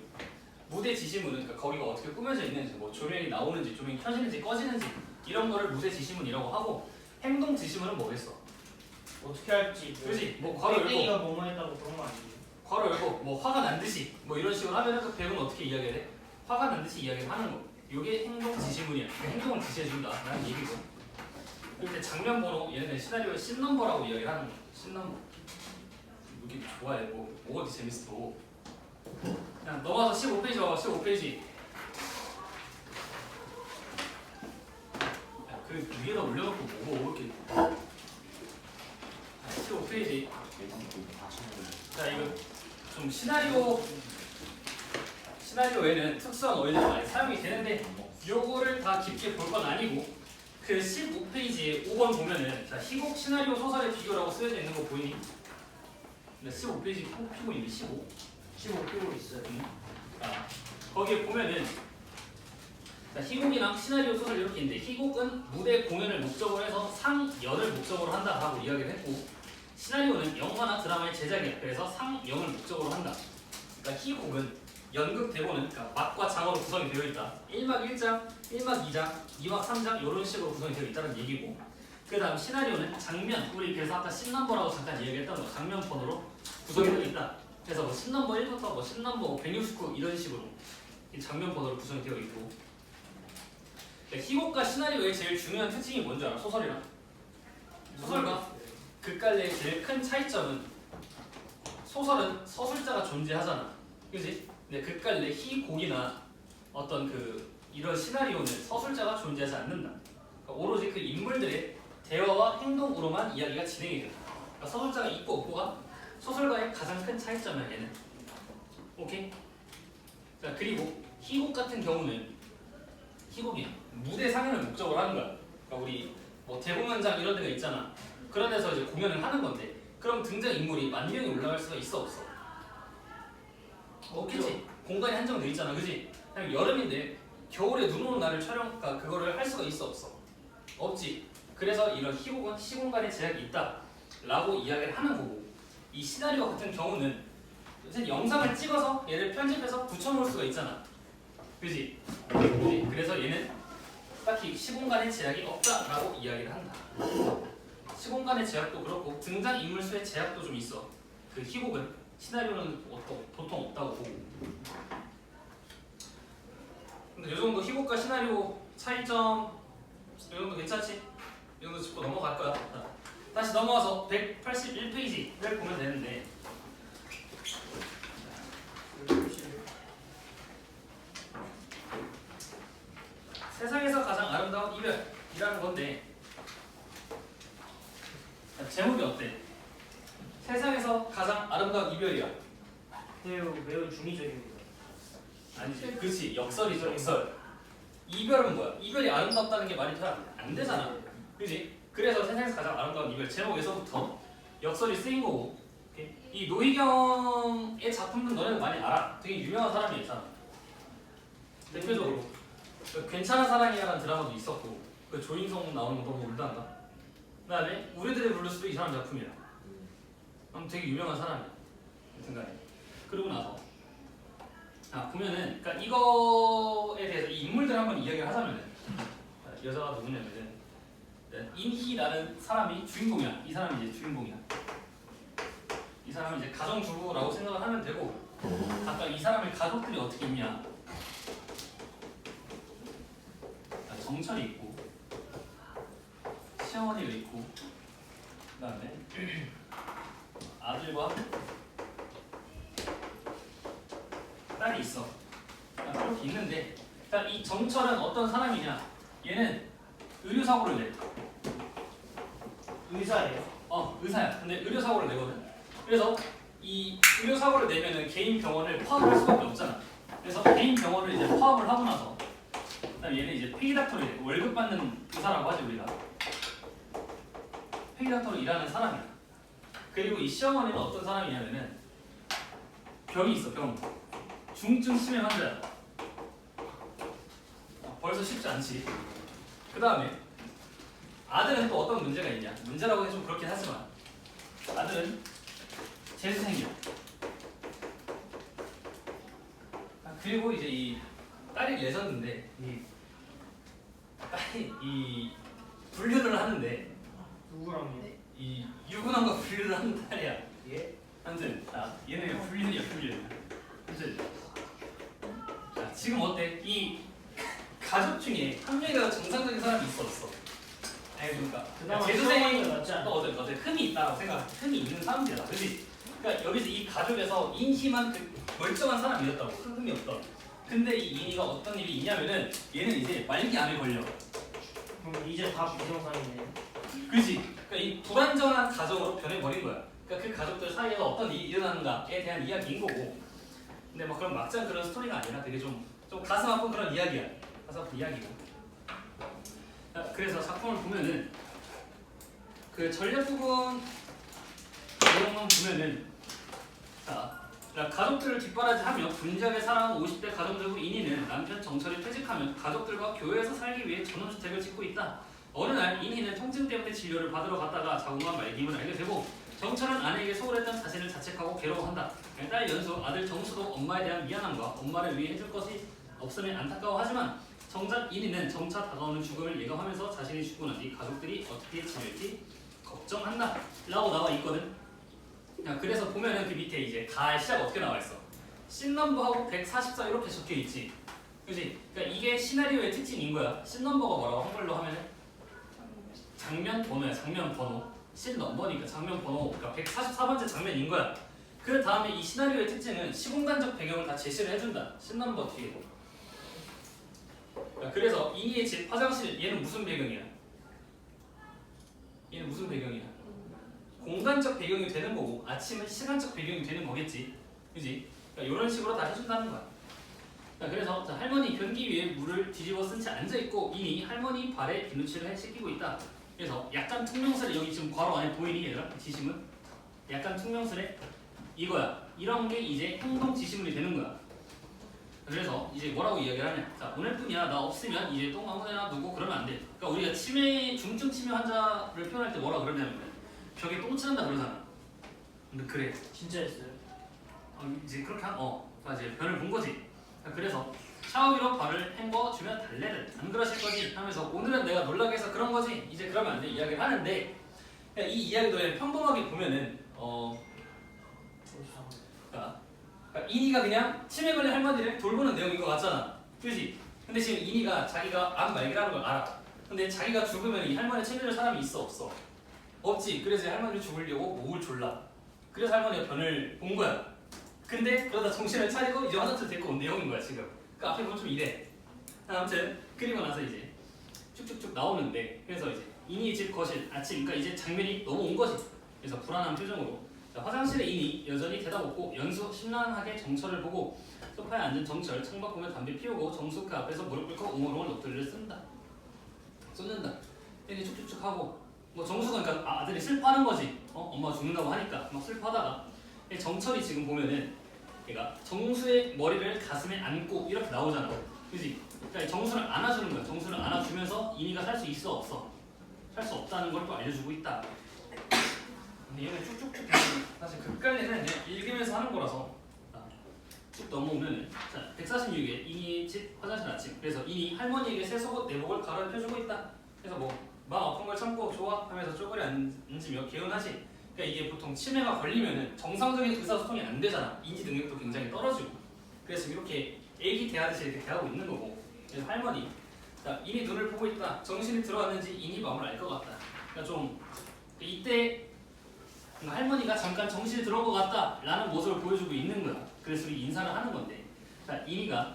Speaker 1: 무대 지시문은 그러니까 거기가 어떻게 꾸며져 있는지, 뭐 조명이 나오는지, 조명이 켜지는지 꺼지는지 이런 거를 무대 지시문이라고 하고, 행동 지시문은 뭐겠어?
Speaker 2: 어떻게 할지.
Speaker 1: 그렇지. 뭐 괄호 열고,
Speaker 2: 땡땡이가 뭐뭐 했다고 그런 거 아니지?
Speaker 1: 괄호 열고, 뭐 화가 난 듯이 뭐 이런 식으로 하면은 그 배우는 어떻게 이야기를 해? 화가 난 듯이 이야기를 하는 거. 이게 행동 지시문이야. 그러니까 행동을 지시해준다라는 얘기고. 그때 장면 번호, 얘네는 시나리오의 씬 넘버라고 이야기를 하는 거야. 씬 넘버. 이게 좋아해. 뭐가 이렇게 재밌어. 그냥 넘어가서 15페이지 봐봐. 15페이지. 야, 그 위에다 올려놓고 뭐고 이렇게. 15페이지. 자, 이거 좀 시나리오에는 특수한 어휘들이 많이 사용이 되는데 요거를 다 깊게 볼 건 아니고, 그 15페이지에 5번 보면은 자, 희곡 시나리오 소설의 비교라고 쓰여져 있는 거 보이니? 근데 15페이지 꼭 피고 있는데 15?
Speaker 2: 15 끼고 있어요.
Speaker 1: 자, 거기에 보면은 자, 희곡이랑 시나리오 소설 이렇게 있는데, 희곡은 무대 공연을 목적으로 해서 상연을 목적으로 한다라고 이야기를 했고, 시나리오는 영화나 드라마의 제작이야. 그래서 상영을 목적으로 한다. 그러니까 희곡은 연극 대본은 그러니까 막과 장어로 구성이 되어 있다. 1막 1장, 1막 2장, 2막 3장 이런 식으로 구성이 되어 있다는 얘기고, 그 다음 시나리오는 장면, 우리 그래서 아까 씬넘버라고 잠깐 이야기했던 거, 장면 번호로 구성이 되어 있다. 그래서 뭐 씬넘버 1부터 뭐 씬넘버 169 이런 식으로 이 장면 번호로 구성이 되어 있고, 희곡과 시나리오의 제일 중요한 특징이 뭔지 알아? 소설이랑 소설과 극갈래의 제일 큰 차이점은, 소설은 서술자가 존재하잖아, 그지? 근데 극갈래, 희곡이나 어떤 그 이런 시나리오는 서술자가 존재하지 않는다. 그러니까 오로지 그 인물들의 대화와 행동으로만 이야기가 진행이 된다. 그러니까 서술자가 있고 없고가 소설과의 가장 큰 차이점이야 얘는. 오케이? 자, 그리고 희곡 같은 경우는 희곡이 무대 상연을 목적으로 하는 거야. 그러니까 우리 뭐 대공연장 이런 데가 있잖아. 그런 데서 이제 공연을 하는 건데, 그럼 등장 인물이 10,000명이 올라갈 수가 있어 없어? 없겠지. 공간이 한정돼 있잖아, 그지? 그냥 여름인데 겨울에 눈 오는 날을 그러니까 그거를 할 수가 있어 없어? 없지. 그래서 이런 희곡은 시공간의 제약이 있다라고 이야기를 하는 거고, 이 시나리오 같은 경우는 요새 영상을 찍어서 얘를 편집해서 붙여놓을 수가 있잖아, 그지? 그래서 얘는 딱히 시공간의 제약이 없다라고 이야기를 한다. 시공간의 제약도 그렇고 등장 인물 수의 제약도 좀 있어. 그 희곡은. 시나리오는 보통 없다고 보고. 근데 이 정도 희곡과 시나리오 차이점, 이 정도 괜찮지? 이 정도 짚고 넘어갈 거야. 다시 넘어와서 181페이지를 보면 되는데, 세상에서 가장 아름다운 이별이라는 건데, 제목이 어때? 세상에서 가장 아름다운 이별이야.
Speaker 2: 매우 중의적입니다.
Speaker 1: 아니지, 그렇지. 역설이죠, 역설. 이별은 뭐야? 이별이 아름답다는 게 말이 잘 안 되잖아, 그지? 그래서 세상에서 가장 아름다운 이별 제목에서부터 역설이 쓰인 거고, 이 노희경의 작품은 너네도 많이 알아. 되게 유명한 사람이 있잖아. 대표적으로 그 괜찮은 사랑이야라는 드라마도 있었고 그 조인성 나오는 거 너무 울단다. 그다음에 우리들의 블루스도 이 사람 작품이야. 되게 유명한 사람이야. 여튼간에 그러고 나서 보면은 그러니까 이거에 대해서 이 인물들 한번 이야기를 하자면은 여자가 누구냐면은 인희라는 사람이 주인공이야. 이 사람이 이제 주인공이야. 이 사람은 이제 가정주부라고 생각을 하면 되고 각각 이 사람의 가족들이 어떻게 있냐. 정철이 있고 시어머니가 있고 그다음에 아들과 딸이 있어. 그렇게 있는데 이 정철은 어떤 사람이냐. 얘는 의료사고를 내.
Speaker 2: 의사예요.
Speaker 1: 의사야. 근데 의료사고를 내거든. 그래서 이 의료사고를 내면은 개인 병원을 파업할 수밖에 없잖아. 그래서 개인 병원을 이제 파업을 하고 나서 그다음 얘는 이제 폐기닥터로 돼. 월급 받는 의사라고 하지 우리가. 폐기닥터로 일하는 사람이야. 그리고 이 시어머니는 어떤 사람이냐면은 병이 있어. 병. 중증 치매 환자야. 벌써 쉽지 않지. 그 다음에 아들은 또 어떤 문제가 있냐. 문제라고 해서 좀 그렇긴 하지만 아들은 재수생이야. 그리고 이제 이 딸이 레전드인데 이 딸이 이 분류를 하는데
Speaker 2: 누구랑요?
Speaker 1: 이 유부남과 분류를 하는 딸이야.
Speaker 2: 예?
Speaker 1: 아무튼 얘네 분류야 분류. 아무튼 지금 어때? 이 가족 중에 한 명이라도 정상적인 사람이 있었어. 그러니까
Speaker 2: 그나마
Speaker 1: 재수생이
Speaker 2: 시어머니가 낫지 않나?
Speaker 1: 어때 흠이 있다고 생각. 흠이 있는 사람들이다, 그렇지? 그러니까 여기서 이 가족에서 인희만 그 멀쩡한 사람이었다고, 큰 흠이 없던. 근데 이 인희가 어떤 일이 있냐면은 얘는 이제 말기암에 걸려.
Speaker 2: 그럼 이제 다 비정상이네.
Speaker 1: 그지? 그러니까 이 불안정한 가정으로 변해버린 거야. 그러니까 그 가족들 사이에서 어떤 일이 일어나는가에 대한 이야기인 거고. 근데 막 그런 막장 그런 스토리가 아니라 되게 좀 가슴 아픈 그런 이야기야. 가슴 아픈 이야기고. 그래서 작품을 보면은 그 전략 부분 내용만 보면은 가족들을 뒷바라지하며 분주하게 살아온 50대 가정주부 인희는 남편 정철이 퇴직하면 가족들과 교회에서 살기 위해 전원주택을 짓고 있다. 어느 날 인희는 통증 때문에 진료를 받으러 갔다가 자궁암 말기임을 알게 되고 정철은 아내에게 소홀했던 자신을 자책하고 괴로워한다. 딸 연수, 아들 정수도 엄마에 대한 미안함과 엄마를 위해 해줄 것이 없으면 안타까워하지만 정작 인희는 점차 다가오는 죽음을 예감하면서 자신이 죽고 난 뒤 가족들이 어떻게 지낼지 걱정한다 라고 나와 있거든. 그래서 보면은 그 밑에 이제 가의 시작 어떻게 나와 있어? 씬넘버하고 144 이렇게 적혀 있지. 그지? 그러니까 이게 시나리오의 특징인 거야. 씬넘버가 뭐라고 한글로 하면은 장면 번호야. 장면 번호. 씬넘버니까 장면 번호. 그러니까 144번째 장면인 거야. 그 다음에 이 시나리오의 특징은 시공간적 배경을 다 제시를 해준다. 씬넘버 뒤에. 그래서 인희의 집 화장실 얘는 무슨 배경이야? 얘는 무슨 배경이야? 공간적 배경이 되는 거고 아침은 시간적 배경이 되는 거겠지, 그지? 그러니까 이런 식으로 다 해준다는 거야. 그래서 할머니 변기 위에 물을 뒤집어 쓴 채 앉아 있고 인희 할머니 발에 비누칠을 씻기고 있다. 그래서 약간 퉁명스레 여기 지금 괄호 안에 보이니 얘들아? 지심은 약간 퉁명스레 이거야. 이런 게 이제 행동 지시물이 되는 거야. 그래서 이제 뭐라고 이야기를 하냐? 자, 오늘뿐이야. 나 없으면 이제 똥 아무데나 누고 그러면 안 돼. 그러니까 우리가 중증 치매 환자를 표현할 때 뭐라 그러냐면 벽에 똥 치는다 그러잖아. 근데 그래.
Speaker 2: 진짜 했어요?
Speaker 1: 이제 그렇게 이제 변을 본 거지. 그래서 샤워기로 발을 헹궈 주면 달래를 안 그러실 거지 하면서 오늘은 내가 놀라게 해서 그런 거지. 이제 그러면 안 돼 이야기를 하는데 이 이야기도 평범하게 보면은 그러니까 인희가 그냥 치매 걸린 할머니를 돌보는 내용인 것 같잖아. 그지? 근데 지금 인희가 자기가 암 말기라는 걸 알아. 근데 자기가 죽으면 이 할머니 챙겨줄 사람이 있어 없어? 없지. 그래서 할머니를 죽으려고 목을 졸라. 그래서 할머니가 변을 본 거야. 근데 그러다 정신을 차리고 이제 화장실 데리고 온 내용인 거야 지금. 그 앞에 보면 좀 이래. 아무튼 그리고 나서 이제 쭉쭉쭉 나오는데 그래서 이제 인희의 집 거실 아침 그러니까 이제 장면이 넘어온 거지. 그래서 불안한 표정으로 화장실에 인희 여전히 대답 없고 연수 심란하게 정철을 보고 소파에 앉은 정철 창밖 보며 담배 피우고 정수 그 앞에서 무릎 꿇고 옹얼옹얼 넋두리를 쏟는다. 이렇게 쭉쭉쭉 하고 뭐 정수가 그러니까 아들이 슬퍼하는 거지. 엄마가 죽는다고 하니까 막 슬퍼하다가 정철이 지금 보면은 얘가 정수의 머리를 가슴에 안고 이렇게 나오잖아. 그지? 그러니까 정수를 안아주는 거야. 정수를 안아주면서 인이가 살 수 있어 없어? 살 수 없다는 걸 또 알려주고 있다. 근데 얘는 쭉쭉쭉 사실 극간에는 그냥 읽으면서 하는 거라서 쭉 넘어오면은 자 146에 인이 집 화장실 아침. 그래서 인이 할머니에게 새 속옷 내복을 갈아입혀주고 있다. 그래서 뭐 마음 아픈 걸 참고 좋아 하면서 쪼그려 앉으며 개운하지. 그러니까 이게 보통 치매가 걸리면은 정상적인 의사소통이 안 되잖아. 인지 능력도 굉장히 떨어지고. 그래서 이렇게 애기 대하듯이 이렇게 대하고 있는 거고. 그래서 할머니, 자 인이 눈을 보고 있다. 정신이 들어왔는지 인이 마음을 알 것 같다. 그러니까 좀 이때 할머니가 잠깐 정신이 들어온 것 같다라는 모습을 보여주고 있는 거야. 그래서 우리 인사를 하는 건데, 자 인이가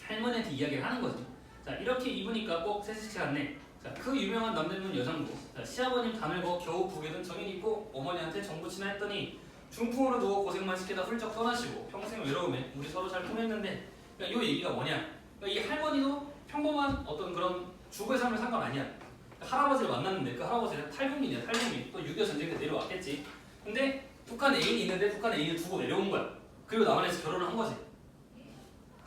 Speaker 1: 할머니한테 이야기를 하는 거지. 자 이렇게 입으니까 꼭 세수치 않네. 자, 그 유명한 남대문 여장부. 자, 시아버님 담을 거 겨우 북에 든 정인 입고 어머니한테 정부치나 했더니 중풍으로 누워 고생만 시키다 훌쩍 떠나시고 평생 외로움에 우리 서로 잘 통했는데. 그러니까 이 얘기가 뭐냐? 그러니까 이 할머니도 평범한 어떤 그런 주거의 삶을 산 건 아니야. 그러니까 할아버지를 만났는데 그 할아버지는 탈북민이야. 탈북민. 또 6.25 전쟁 때 내려왔겠지. 근데 북한 애인이 있는데 북한 애인을 두고 내려온 거야. 그리고 남한에서 결혼을 한 거지.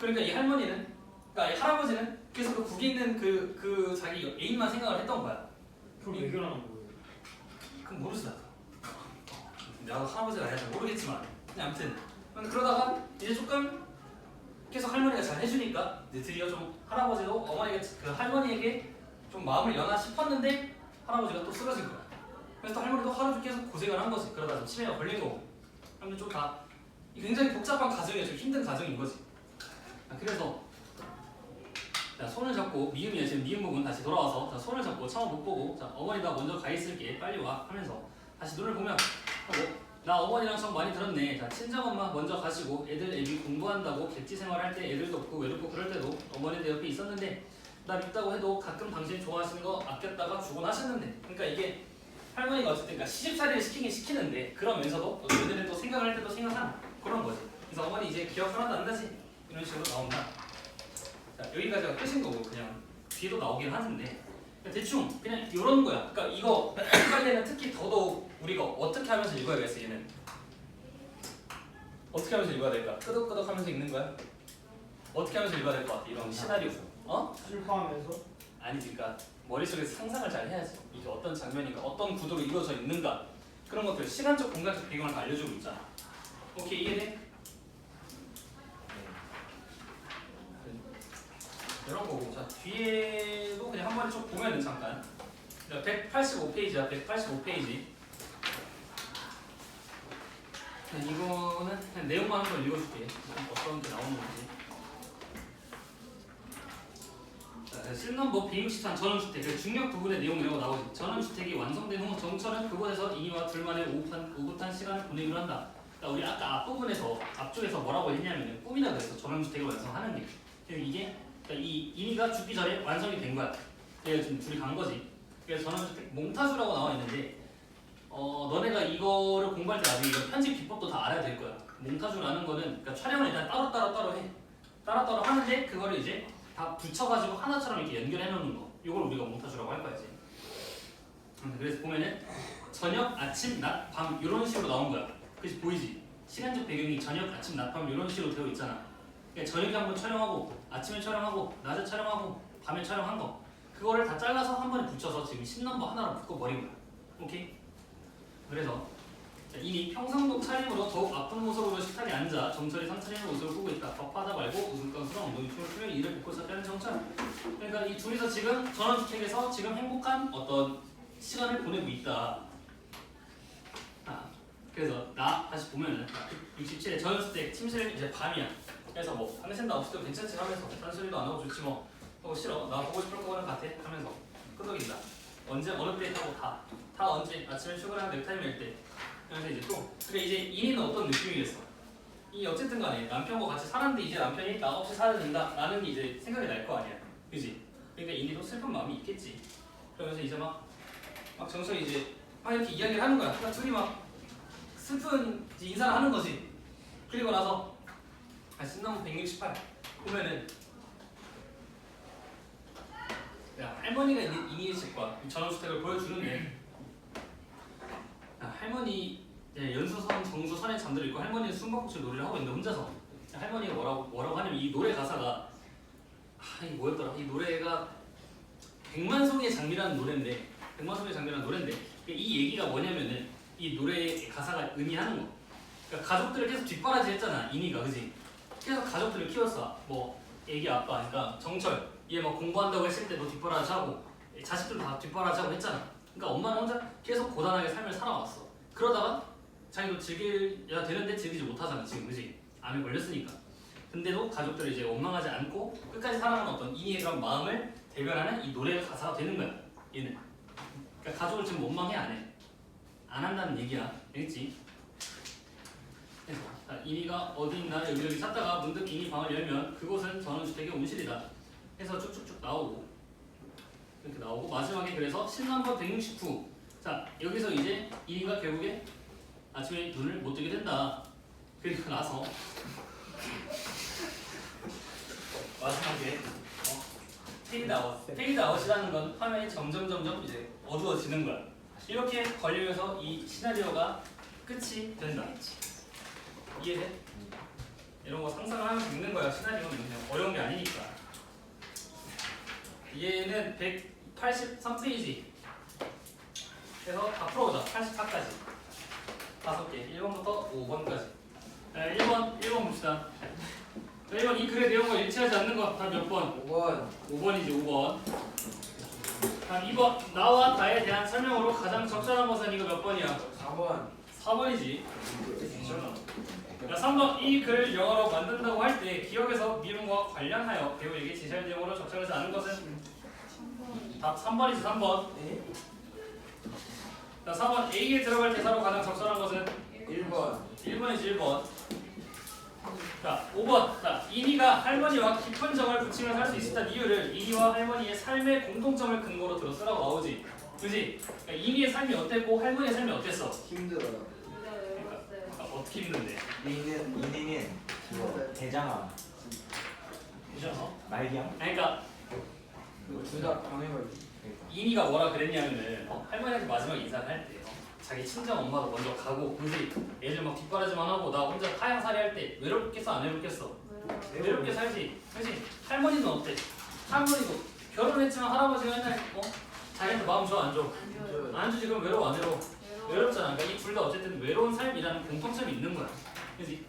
Speaker 1: 그러니까 이 할머니는, 그러니까 이 할아버지는 계속 그 북에 있는 그 자기 애인만 생각을 했던 거야.
Speaker 2: 그럼 왜 결혼한 거예요?
Speaker 1: 그럼 모르지 나도. 내가 할아버지가 아니라 잘 모르겠지만 그냥 아무튼 그러다가 이제 조금 계속 할머니가 잘 해주니까 이제 드디어 좀 할아버지도 어머니가 그 할머니에게 좀 마음을 여나 싶었는데 할아버지가 또 쓰러진 거야. 그래서 또 할머니도 하루 종일 계속 고생을 한 거지. 그러다 좀 치매가 걸린 거고. 아무튼 좀 다 굉장히 복잡한 가정이야. 좀 힘든 가정인 거지. 그래서 자, 손을 잡고 미음이야. 지금 미음 부분 다시 돌아와서 자, 손을 잡고 차마 못 보고 자, 어머니 나 먼저 가 있을게 빨리 와 하면서 다시 눈을 보면 나 어머니랑 정 많이 들었네. 자, 친정엄마 먼저 가시고 애들 애비 공부한다고 객지 생활할 때 애들도 없고 외롭고 그럴 때도 어머니 내 옆에 있었는데 나 밉다고 해도 가끔 당신 좋아하시는 거 아꼈다가 주곤 하셨는데. 그러니까 이게 할머니가 어쨌든 그러니까 시집살이를 시키긴 시키는데 그러면서도 애들은 또 생각을 할 때도 생각하는 그런 거지. 그래서 어머니 이제 기억 하나도 안 나지? 이런 식으로 나온다. 자, 여기까지가 끝인 거고 그냥 뒤에도 나오긴 하는데 대충 그냥 이런 거야. 그러니까 이거 헷갈리는 특히 더더욱 우리가 어떻게 하면서 읽어야겠어. 얘는 어떻게 하면서 읽어야 될까? 끄덕끄덕 하면서 읽는 거야? 어떻게 하면서 읽어야 될 것 같아? 이런 시나리오.
Speaker 2: 슬퍼하면서?
Speaker 1: 아니지, 그러니까 머릿속에서 상상을 잘 해야지. 이게 어떤 장면인가, 어떤 구도로 이루어져 있는가 그런 것들 시간적, 공간적 배경을 다 알려주고 있잖아. 오케이, 이해돼? 이런 거고. 자, 뒤에도 그냥 한 번에 쭉 보면은 잠깐 185페이지야. 185페이지. 이거는 그냥 내용만 한번 읽어줄게. 어떤 게 나오는 건지. 실넘버 163 전원주택 중력 부분의 내용이라고 나오지. 전원주택이 완성된 후 정철은 그곳에서 이와 둘만의 오붓한 시간을 보내기로 한다. 그러니까 우리 아까 앞부분에서 앞쪽에서 뭐라고 했냐면은 꿈이다 그래서 전원주택을 완성하는 게. 이게 그러니까 이 이미가 죽기 전에 완성이 된 거야. 그래서 지금 둘이 간 거지. 그래서 전원주택 몽타주라고 나와 있는데 너네가 이거를 공부할 때 나중에 이거 편집 기법도 다 알아야 될 거야. 몽타주라는 거는 그러니까 촬영을 일단 따로 해. 따로 하는데 그거를 이제 다 붙여가지고 하나처럼 이렇게 연결해 놓는 거. 이걸 우리가 몽타주라고 할 거야 이제. 그래서 보면은 저녁, 아침, 낮, 밤 이런 식으로 나온 거야. 그치 보이지? 시간적 배경이 저녁, 아침, 낮, 밤 이런 식으로 되어 있잖아. 그러니까 저녁에 한번 촬영하고, 아침에 촬영하고, 낮에 촬영하고, 밤에 촬영한 거. 그거를 다 잘라서 한 번에 붙여서 지금 10넘버 하나로 묶어버린 거야. 오케이? 그래서 이미 평상복 차림으로 더욱 아픈 모습으로 식탁에 앉아 정철이 상차림의 모습을 보고 있다. 덕하다 말고 웃음깡스러운 엉덩이 춤을 추며 이를 붓고 있었다는 정철. 그러니까 이 둘이서 지금 전원주택에서 지금 행복한 어떤 시간을 보내고 있다. 그래서 나 다시 보면은 67에 전원주택 침실 이제 밤이야. 그래서 뭐 당신 나 없을 때 괜찮지 하면서 딴소리도 안 하고 좋지 뭐 싫어 나 보고 싶을 거는 같아 하면서 끄덕인다. 언제 어느 때 하고 다 언제 아침에 출근하는 넥타이일 때. 그래서 이제 또 그래 이제 인이는 어떤 느낌이겠어? 이 어쨌든 간에 남편과 같이 살았는데 이제 남편이 나 없이 살아야 된다 라는 이제 생각이 날 거 아니야. 그지? 그러니까 인이도 슬픈 마음이 있겠지. 그러면서 이제 막 정철이 이제 막 이렇게 이야기를 하는 거야. 그러니까 둘이 막 슬픈 인사를 하는 거지. 그리고 나서 신나무 168 보면은 할머니가 있는 인이의 집과 전원주택을 보여주는데 할머니 연수선, 정수선에 잠들어 있고 할머니는 숨바꼭질 놀이를 하고 있는데 혼자서 할머니가 뭐라고 하냐면 이 노래 가사가 이게 뭐였더라? 이 노래가 백만송이의 장미라는 노래인데 이 얘기가 뭐냐면은 이 노래의 가사가 의미하는 거. 그러니까 가족들을 계속 뒷바라지 했잖아 인이가 그지? 계속 가족들을 키웠어. 뭐 애기 아빠 그러니까 정철 얘 막 공부한다고 했을 때도 뒷바라지 하고 자식들도 다 뒷바라지 하고 했잖아. 그러니까 엄마는 혼자 계속 고단하게 삶을 살아왔어. 그러다가 자기도 즐겨야 되는데 즐기지 못하잖아 지금 그지? 암에 걸렸으니까. 근데도 가족들을 이제 원망하지 않고 끝까지 살아가는 어떤 인이의 그런 마음을 대변하는 이 노래의 가사가 되는 거야 얘는. 그러니까 가족을 지금 원망해 안 해? 안 한다는 얘기야. 알겠지? 그래서 인이가 어디 있나 여기저기 찾다가 문득 인이 방을 열면 그곳은 전원주택의 온실이다. 해서 쭉쭉쭉 나오고 이렇게 나오고 마지막에 그래서 신남번 169. 자 여기서 이제 인이가 결국에 아침에 눈을 못 뜨게 된다. 그리고 나서 마지막에 페이드 아웃이라는 건 화면이 점점 이제 어두워지는 거야. 이렇게 걸리면서 이 시나리오가 끝이 된다. 이해돼? 이런 거 상상을 하면서 읽는 거야. 시나리오는 그냥 어려운 게 아니니까. 얘는 183페이지. 그래서 다 풀어보자. 84까지. 5개. 1번부터 5번까지. 1번 봅시다. 1번 이 글의 내용과 일치하지 않는 것 다 몇 번?
Speaker 2: 5번.
Speaker 1: 5번이지 5번. 다음 2번 나와 다에 대한 설명으로 가장 적절한 것은 이거 몇 번이야?
Speaker 2: 4번.
Speaker 1: 4번이지. 자, 3번 이 글을 영어로 만든다고 할 때 기억에서 미음과 관련하여 배우에게 제시할 내용으로 적절하지 않은 것은? 답 3번이지 3번. 자 4번 A에 들어갈 대사로 가장 적절한 것은?
Speaker 2: 1번.
Speaker 1: 1번이지 1번. 자 5번 자 이니가 할머니와 깊은 정을 붙이며 살 수 있었던 이유를 이니와 할머니의 삶의 공통점을 근거로 들어 쓰라고 나오지. 그지? 그러니까 이니의 삶이 어땠고 할머니의 삶이 어땠어?
Speaker 2: 힘들어요.
Speaker 1: 그러니까 어떻게 힘든데?
Speaker 3: 이닝은 그거 대장암
Speaker 1: 그죠?
Speaker 3: 말기암
Speaker 1: 그러니까
Speaker 2: 둘다 병에 걸리.
Speaker 1: 이니가 뭐라 그랬냐면은 할머니한테 마지막 인사를 할 때 자기 친정 엄마도 먼저 가고 그지? 애들 막 뒷바라지만 하고 나 혼자 하향살이 할 때 외롭겠어 안 외롭겠어? 외롭게 살지. 그지? 할머니는 어때? 할머니도 결혼했지만 할아버지가 맨날 자기한테 마음 줘 안 줘? 안 주지. 그럼 외로워 안 외로워? 외롭잖아. 그러니까 이 둘 다 어쨌든 외로운 삶이라는 공통점이 있는 거야. 그지?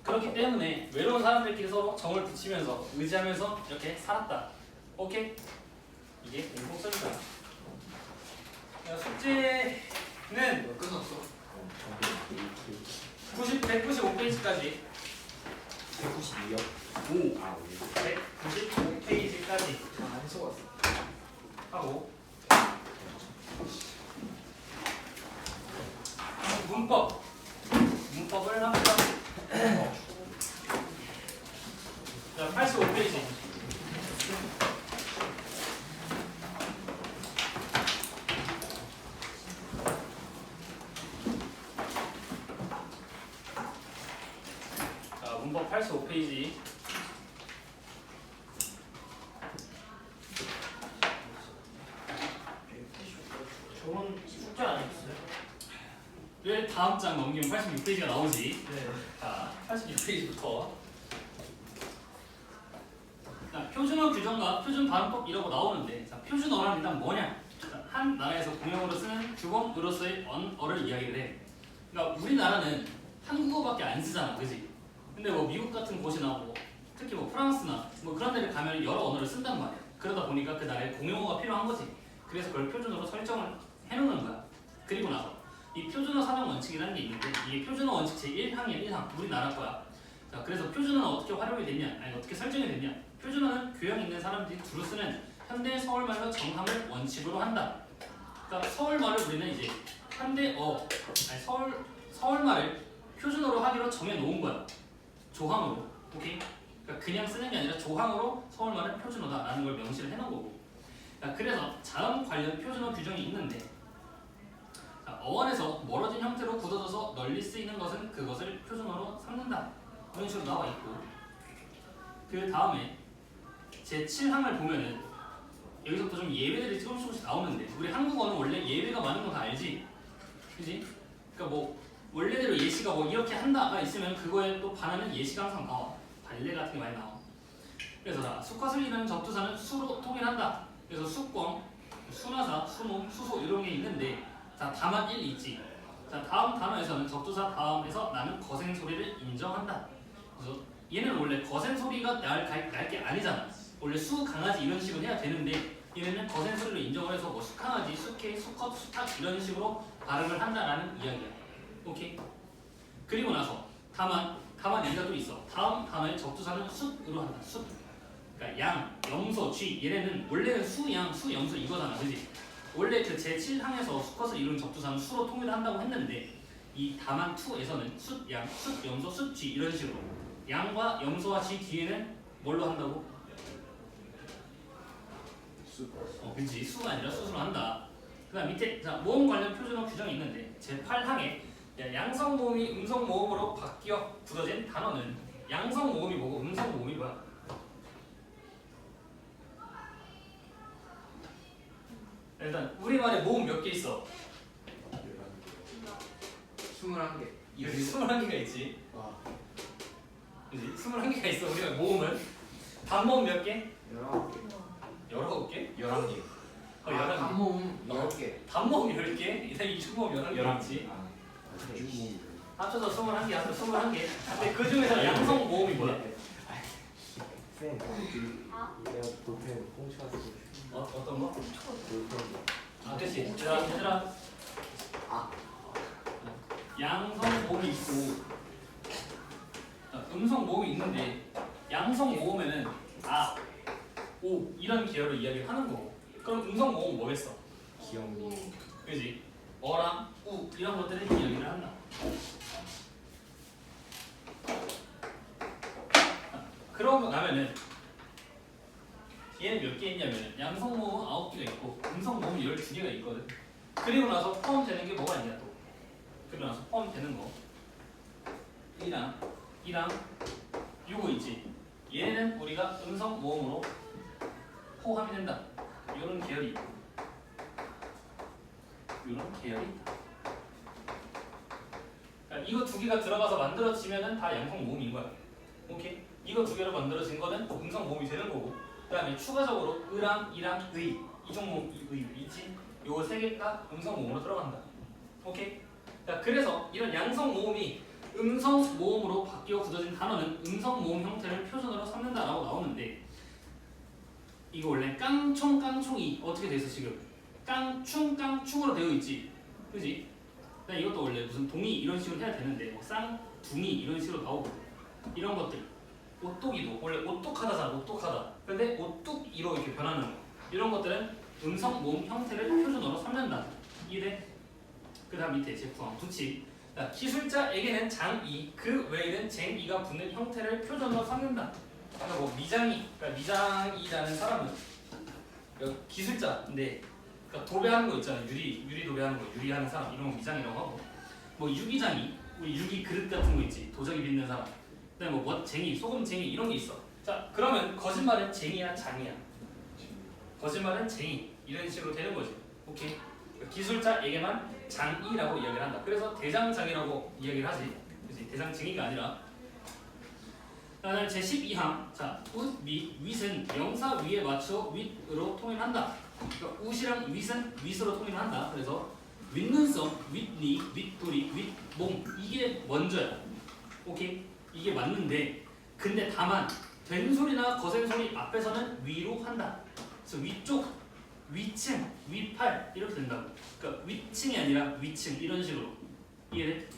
Speaker 1: 그렇기 때문에 외로운 사람들끼리 서로 정을 붙이면서 의지하면서 이렇게 살았다. 오케이? 이게 공통점이다. 숙제는
Speaker 2: 끝났어.
Speaker 1: 195페이지까지
Speaker 3: 192요?
Speaker 1: 195페이지까지
Speaker 2: 안 써봤어.
Speaker 1: 하고 문법을 합니다. 자, 85페이지. 자, 문법 85페이지.
Speaker 2: 좋은 숙제 아니었어요?
Speaker 1: 왜 다음 장 넘기면 86페이지가 나오지?
Speaker 2: 네.
Speaker 1: 자, 86페이지부터. 자, 표준어 규정과 표준 발음법 이라고 나오는데, 자, 표준어란 일단 뭐냐? 자, 한 나라에서 공용어로 쓰는 규범으로서의 언어를 이야기를 해. 그러니까 우리나라는 한국어밖에 안 쓰잖아, 그지? 근데 뭐 미국 같은 곳이나 뭐 특히 뭐 프랑스나 뭐 그런 데를 가면 여러 언어를 쓴단 말이야. 그러다 보니까 그 나라에 공용어가 필요한 거지. 그래서 그걸 표준어로 설정을 해놓는 거야. 그리고 나서 이 표준어 사용 원칙이라는 게 있는데 이게 표준어 원칙 제1항이야 1항 우리나라 거야. 자 그래서 표준어는 어떻게 활용이 됐냐 아니 어떻게 설정이 됐냐. 표준어는 교양 있는 사람들이 두루 쓰는 현대 서울말로 정함을 원칙으로 한다. 그러니까 서울말을 우리는 이제 현대어 아니 서울말을 표준어로 하기로 정해놓은 거야. 조항으로. 오케이? 그러니까 그냥 쓰는 게 아니라 조항으로 서울말은 표준어다라는 걸 명시를 해놓은 거고. 자, 그래서 다음 관련 표준어 규정이 있는데 자, 어원에서 멀어진 형태로 굳어져서 널리 쓰이는 것은 그것을 표준어로 삼는다. 이런 식으로 나와 있고 그 다음에 제7항을 보면은 여기서부터 좀 예외들이 조금씩 나오는데 우리 한국어는 원래 예외가 많은 거 다 알지? 그지? 그러니까 뭐 원래대로 예시가 뭐 이렇게 한다가 있으면 그거에 또 반하는 예시가 항상 나와. 발레 같은 게 많이 나와. 그래서 자, 수컷을 이루는 접두사는 수로 통일한다. 그래서 수권, 수나사, 수놈, 수소 이런 게 있는데 자 다만 1 있지. 자 다음 단어에서는 접두사 다음에서 나는 거센 소리를 인정한다. 그래서 얘는 원래 거센 소리가 날 게 아니잖아. 원래 수, 강아지 이런 식으로 해야 되는데 얘네는 거센 소리를 인정을 해서 뭐 수강아지, 수개, 수컷, 수탉 이런 식으로 발음을 한다라는 이야기야. 오케이? 그리고 나서 다만 얘가 또 있어. 다음 단어의 접두사는 숫으로 한다. 숫. 그러니까 양, 염소, 쥐 얘네는 원래는 수, 양, 수, 염소 이거잖아. 그지? 원래 그 제7항에서 수컷을 이룬 접두사는 수로 통일을 한다고 했는데 이 다만 2에서는 숫, 양, 숫, 염소, 숫, 쥐 이런 식으로 양과 염소와 쥐 뒤에는 뭘로 한다고? 그렇지. 수가 아니라 숫으로 한다. 그 다음 밑에 자, 모음 관련 표준어 규정이 있는데 제8항에 양성 모음이 음성 모음으로 바뀌어 굳어진 단어는 양성 모음이 뭐고 음성 모음이 뭐야? 일단 우리말에 모음 몇 개 있어?
Speaker 2: 21개.
Speaker 1: 여기 21개가 있지. 그지? 21개가 있어. 우리가 모음은 단모음 몇 개? 19개?
Speaker 3: 11개.
Speaker 1: 11개.
Speaker 2: 단모음 10개.
Speaker 1: 단모음 10개? 이상 이중모음 11개 있지. 합쳐서 21개, 합쳐서 21개. 근데 그 중에서 양성 모음이 뭐야?
Speaker 3: 쌤, 내가 볼펜 꽁치가 쓰고 싶어.
Speaker 1: 어떤 거?
Speaker 3: 볼펜.
Speaker 1: 아, 그치. 얘들아. 양성 모음이 있고 음성 모음이 있는데 양성 모음에는 아, 오 이런 계열을 이야기를 하는 거고 그럼 음성 모음은 뭐겠어?
Speaker 3: 기억니.
Speaker 1: 그지? 어랑 우 이런 것들은 이야기를 한다. 그러고 나면은 얘는 몇 개 있냐면은 양성 모음은 9개가 있고 음성 모음은 12개가 있거든. 그리고 나서 포함되는 게 뭐가 있냐 또. 그리고 나서 포함되는 거 2랑 요거 있지. 얘는 우리가 음성 모음으로 포함이 된다. 이런 계열이 있고 이런 계열이 있다. 그러니까 이거 두 개가 들어가서 만들어지면은 다 양성 모음인 거야. 오케이? 이거 두 개로 만들어진 거는 음성 모음이 되는 거고 그다음에 추가적으로 의랑 이랑 의 이종 모음 의 있지. 요거 세 개가 음성 모음으로 들어간다. 오케이? 자, 그래서 이런 양성 모음이 음성 모음으로 바뀌어 굳어진 단어는 음성 모음 형태를 표준어로 삼는다라고 나오는데 이거 원래 깡총이 어떻게 돼 있어 지금? 깡충으로 되어 있지, 그지? 근데 이것도 원래 무슨 동이 이런 식으로 해야 되는데 뭐 쌍둥이 이런 식으로 나오고 이런 것들 오똑이도 원래 오똑하다잖아, 오똑하다. 근데 오뚝이로 이렇게 변하는 거 이런 것들은 음성 모음 형태를 표준어로 삼는다. 이래. 그 다음 밑에 제품 붙임. 기술자에게는 장이 그 외에는 쟁이가 붙는 형태를 표준어로 삼는다. 그러니까 뭐 미장이, 그러니까 미장이라는 사람은 그러니까 기술자인데 그러니까 도배하는 거 있잖아요. 유리 도배하는 거, 유리하는 사람 이런 거 미장이라고 하고 뭐 유기장이, 우리 유기 그릇 같은 거 있지. 도자기 빚는 사람. 그다음에 뭐 멋쟁이, 소금쟁이 이런 게 있어. 자, 그러면 거짓말은 쟁이야, 장이야? 거짓말은 쟁이 이런 식으로 되는 거지. 오케이. 기술자에게만 장이라고 이야기를 한다. 그래서 대장장이라고 이야기를 하지. 그치? 대장증이가 아니라. 그다음에 제12항. 자, 웃, 미, 윗은 명사 위에 맞춰 윗으로 통일한다. 그러니까 웃이랑 윗은 윗으로 통일한다. 그래서 윗눈썹, 윗니, 윗도리, 윗몸 이게 먼저야. 오케이? 이게 맞는데 근데 다만 된 소리나 거센 소리 앞에서는 위로 한다. 그래서 위쪽, 위층, 위팔 이렇게 된다고. 그러니까 위층이 아니라 위층 이런 식으로 이해돼?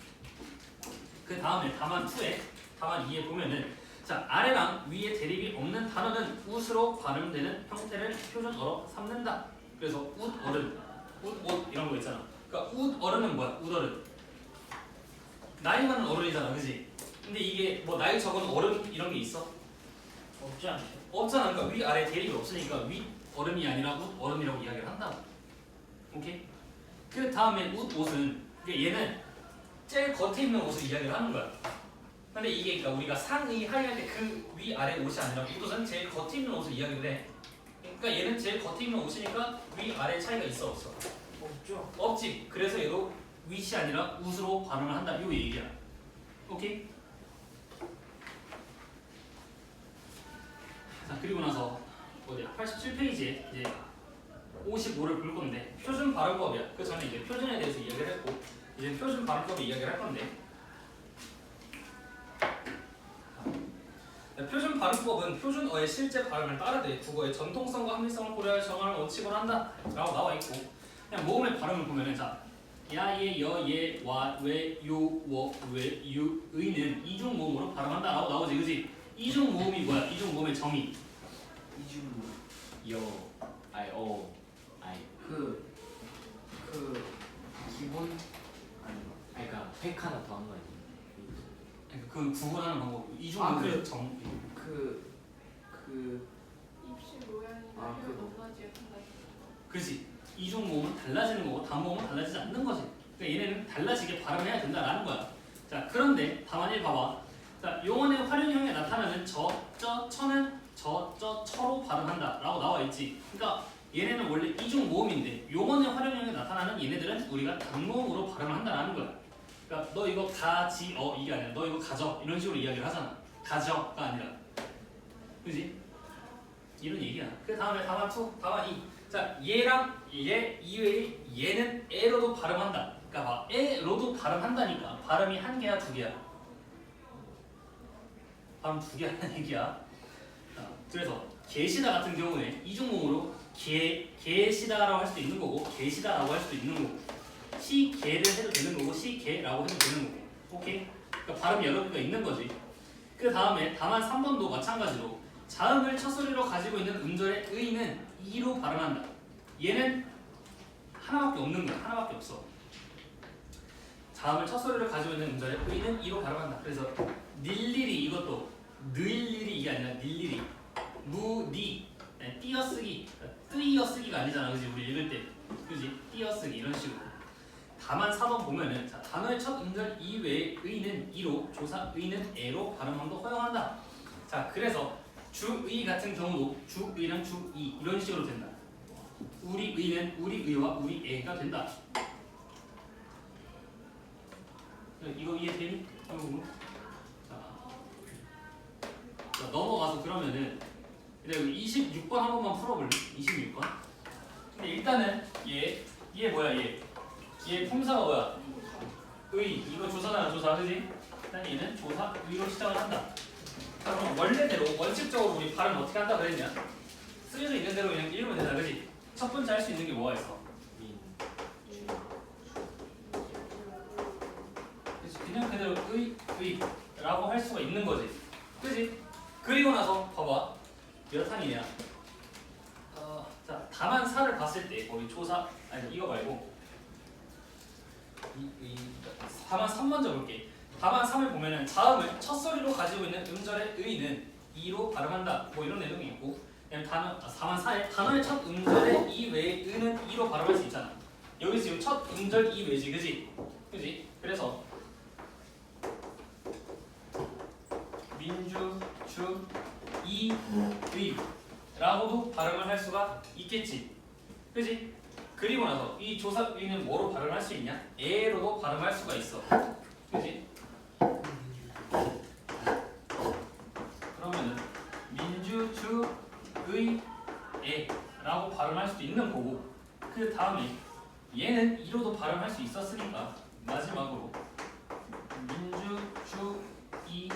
Speaker 1: 그 다음에 다만 2에 다만 2에 보면은 자 아래랑 위에 대립이 없는 단어는 웃으로 발음되는 형태를 표준어로 삼는다. 그래서 웃 어른, 웃 이런 거 있잖아. 그러니까 웃 어른은 뭐야? 웃 어른. 나이 많은 어른이잖아, 그지? 근데 이게 뭐 나이 적은 어른 이런 게 있어?
Speaker 2: 없지 않죠?
Speaker 1: 없잖아. 그러니까 위 아래 대립이 없으니까 위 어른이 아니라 웃 어른이라고 이야기를 한다고. 오케이? 그 다음에 옷은 얘는 제일 겉에 있는 옷을 이야기를 하는 거야. 근데 이게 그러니까 우리가 상의 하의할 때 그 위 아래 옷이 아니라 옷은 제일 겉에 있는 옷을 이야기를 해. 그러니까 얘는 제일 겉에 있는 옷이니까 위 아래 차이가 있어 없어?
Speaker 2: 없죠.
Speaker 1: 없지. 그래서 얘도 위치 아니라 웃으로 발음을 한다. 요 얘기야. 오케이? 자, 그리고 나서 어디야? 87페이지에 이제 55를 볼 건데 표준 발음법이야. 그 전에 이제 표준에 대해서 이야기를 했고 이제 표준 발음법을 이야기를 할 건데 표준 발음법은 표준어의 실제 발음을 따르되 국어의 전통성과 합리성을 고려하여 정할 원칙으로 한다 라고 나와 있고 그냥 모음의 발음을 보면은 자 야, 예, 여, 예, 와, 왜, 요, 워, 왜, 유, 의는 이중 모음으로 발음한다 라고 나오지 그지? 이중 모음이 뭐야? 이중 모음의 정의
Speaker 2: 이중
Speaker 3: 여, 아이, 어, 아이.
Speaker 2: 그 기본 아니
Speaker 3: 그러니까 획 하나 더 한 거 아니에요?
Speaker 1: 그 구분하는 방법 이중
Speaker 2: 아,
Speaker 1: 모음의
Speaker 2: 그래.
Speaker 1: 정
Speaker 2: 그
Speaker 6: 입술 모양이나
Speaker 2: 아,
Speaker 6: 혀
Speaker 2: 그거.
Speaker 6: 높낮이에 달라지는
Speaker 1: 그지? 이중 모음은 달라지는 거고 단모음은 달라지지 않는 거지. 그러니까 얘네는 달라지게 발음해야 된다라는 거야. 자, 그런데 다만 1 봐봐. 자, 용언의 활용형에 나타나는 저, 처는 저, 처로 발음한다라고 나와 있지. 그러니까 얘네는 원래 이중 모음인데 용언의 활용형에 나타나는 얘네들은 우리가 단모음으로 발음을 한다라는 거야. 그러니까 너 이거 가지어 이게 아니라 너 이거 가져 이런 식으로 이야기를 하잖아. 가져가 아니라. 그지? 이런 얘기야. 그 다음에 다만 2, 다만 2. 자, 얘랑 얘 이외에 얘는 에로도 발음한다. 그러니까 막 에로도 발음한다니까. 발음이 한 개야, 두 개야? 발음 두 개라는 얘기야. 자, 그래서 계시다 같은 경우에 이중모음으로 계시다라고 할 수도 있는 거고 계시다라고 할 수도 있는 거고 시계를 해도 되는 거고 시계라고 해도 되는 거고. 오케이? 그러니까 발음 여러 개가 있는 거지. 그 다음에 다만 3번도 마찬가지로 자음을 첫 소리로 가지고 있는 음절의 의는 이로 발음한다. 얘는 하나밖에 없는 거야. 하나밖에 없어. 자음을 첫 소리로 가지고 있는 음절의 의는 이로 발음한다. 그래서 닐리리 이것도 늘리리 이게 아니라 닐리리 무니 띄어쓰기 뜨이어쓰기가 아니잖아. 그지? 우리 읽을 때 그지? 띄어쓰기 이런 식으로. 다만 4번 보면은 자, 단어의 첫 음절 이외의 의는 이로 조사 의는 에로 발음함도 허용한다. 자, 그래서 주의 같은 경우도 주의랑 주의 이런 식으로 된다. 우리 의는 우리 의와 우리 애가 된다. 이거 이해되니? 자, 넘어가서 그러면은 26번 한 번만 풀어볼래? 26번. 근데 일단은 얘 뭐야 얘 품사가 뭐야? 의 이거 조사잖아 조사 그지? 일단 얘는 조사 의로 시작을 한다. 자, 그럼 원래대로 원칙적으로 우리 발음 어떻게 한다 그랬냐? 쓰여져 있는 대로 그냥 읽으면 되잖아 그지? 첫 번째 할 수 있는 게 뭐가 있어? 그치? 그냥 그대로 의라고 할 수가 있는 거지 그지? 그리고 나서 봐봐 몇 항이냐 자 다만 4를 봤을 때 거기 조사 아니 이거 말고 다만 3 먼저 볼게. 다만 3을 보면은 자음을 첫 소리로 가지고 있는 음절의 의는 이로 발음한다. 뭐 이런 내용이 있고, 그다음 다만 4에 단어의 첫 음절의 이 외의 의는 이로 발음할 수 있잖아. 여기 지금 첫 음절 이 외지, 그지? 그지? 그래서 민주 주 이 의라고도 발음을 할 수가 있겠지, 그지? 그리고 나서 이 조사 의는 뭐로 발음할 수 있냐? 에로도 발음할 수가 있어. 그지? 그러면은 민주 주 의 에라고 발음할 수도 있는 거고 그 다음에 얘는 이로도 발음할 수 있었으니까 마지막으로 민주 주 이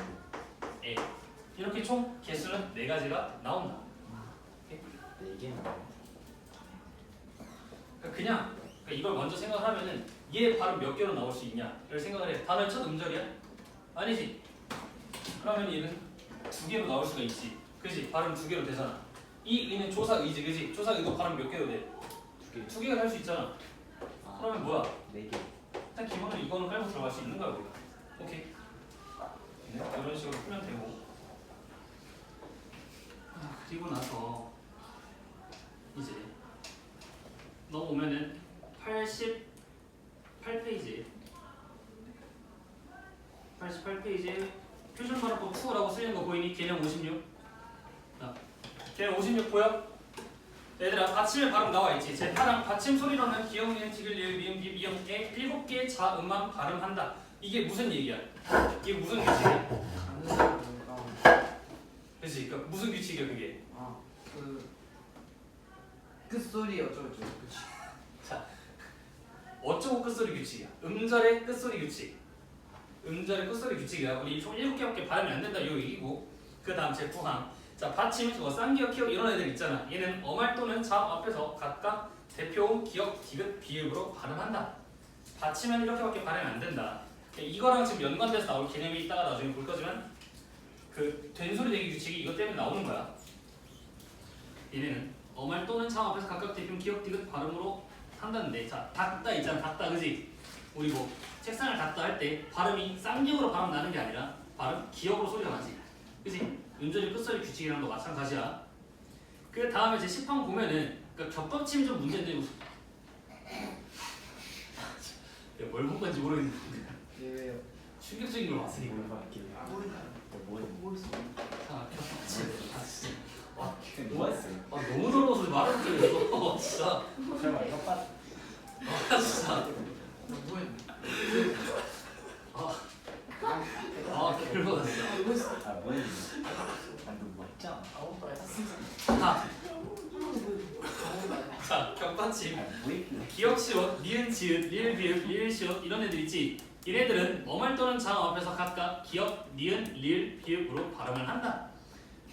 Speaker 1: 에 이렇게 총 개수는 4가지가 나온다.
Speaker 3: 이게 뭐야?
Speaker 1: 그냥 이걸 먼저 생각을 하면은 얘 발음 몇 개로 나올 수 있냐를 생각을 해. 단어의 첫 음절이야? 아니지. 그러면 얘는 2개로 나올 수가 있지. 그지? 발음 2개로 되잖아. 이 의는 조사 의지, 그지? 조사 의도 발음 몇 개로 돼? 2개가 할 수 있잖아. 그러면 뭐야?
Speaker 3: 4개.
Speaker 1: 일단 기본으로 이거는 깔고 들어갈 수 있는 거야 우리가. 오케이. 네, 이런 식으로 풀면 되고. 그리고 나서 이제 넘어오면은 88페이지에 표준 발음법 2라고 쓰이는 거 보이니? 개념 56. 자, 개념 56 보여? 얘들아 받침의 발음 나와 있지. 제8항 받침 소리로는 기역, 니은, 디귿, 리을, 미음, 비읍, 이음의 7개의 자음만 발음한다. 이게 무슨 얘기야? 이게 무슨 규칙이야? 그렇지. 그러니까 무슨 규칙이야 그게?
Speaker 6: 아그 끝소리 어쩌고저쩌고. 그치.
Speaker 1: 자, 어쩌고 끝소리 규칙이야? 음절의 끝소리 규칙. 음절의 끝소리 규칙이야. 우리 총 7개밖에 발음이 안 된다 이 얘기고. 그 다음 제9항. 자, 받침, 쌍기역, 기역 이런 애들 있잖아. 얘는 어말 또는 자음 앞에서 각각 대표음, 기역, 디귿, 비읍으로 발음한다. 받침은 이렇게밖에 발음이 안 된다. 이거랑 지금 연관돼서 나올 개념이 있다가 나중에 볼 거지만 그 된소리 대기 규칙이 이것 때문에 나오는 거야. 얘네는 어말 또는 자음 앞에서 각각 대표음, 기역, 디귿 발음으로 한다는데, 자, 닦다 있잖아. 닦다, 그지? 우리 뭐 책상을 닦다 할 때 발음이 쌍기역으로 발음 나는 게 아니라 발음 기역으로 소리가 나지, 그지? 음절의 끝소리 규칙이랑도 마찬가지야. 그 다음에 이제 10항 보면은 그러니까 겹받침이 좀 문제인데 야, 뭘 본 건지 모르겠는데
Speaker 6: 예요.
Speaker 1: 충격적인 걸 봤으니까.
Speaker 6: 뭐 있어?
Speaker 1: 자, 겹받침. 아, 진짜. 와,
Speaker 3: 뭐 했어요?
Speaker 1: 너무 더러워서 말을 못하겠어. 진짜.
Speaker 3: 설마 혓바닥
Speaker 1: 아, 진짜.
Speaker 6: 뭐 했네?
Speaker 1: 괴로워 진짜.
Speaker 3: 뭐 했니? 방금 뭐 했잖아.
Speaker 6: 아무것도 안 했어.
Speaker 1: 자, 겹받침.
Speaker 3: 뭐 했길래?
Speaker 1: 기역 시옷, 니은 지읒, 리을 비읍, 리을 시옷 이런 애들 있지. 얘네들은 어말 또는 자음 앞에서 각각 기역, 니은, 리을, 비읍으로 발음을 한다.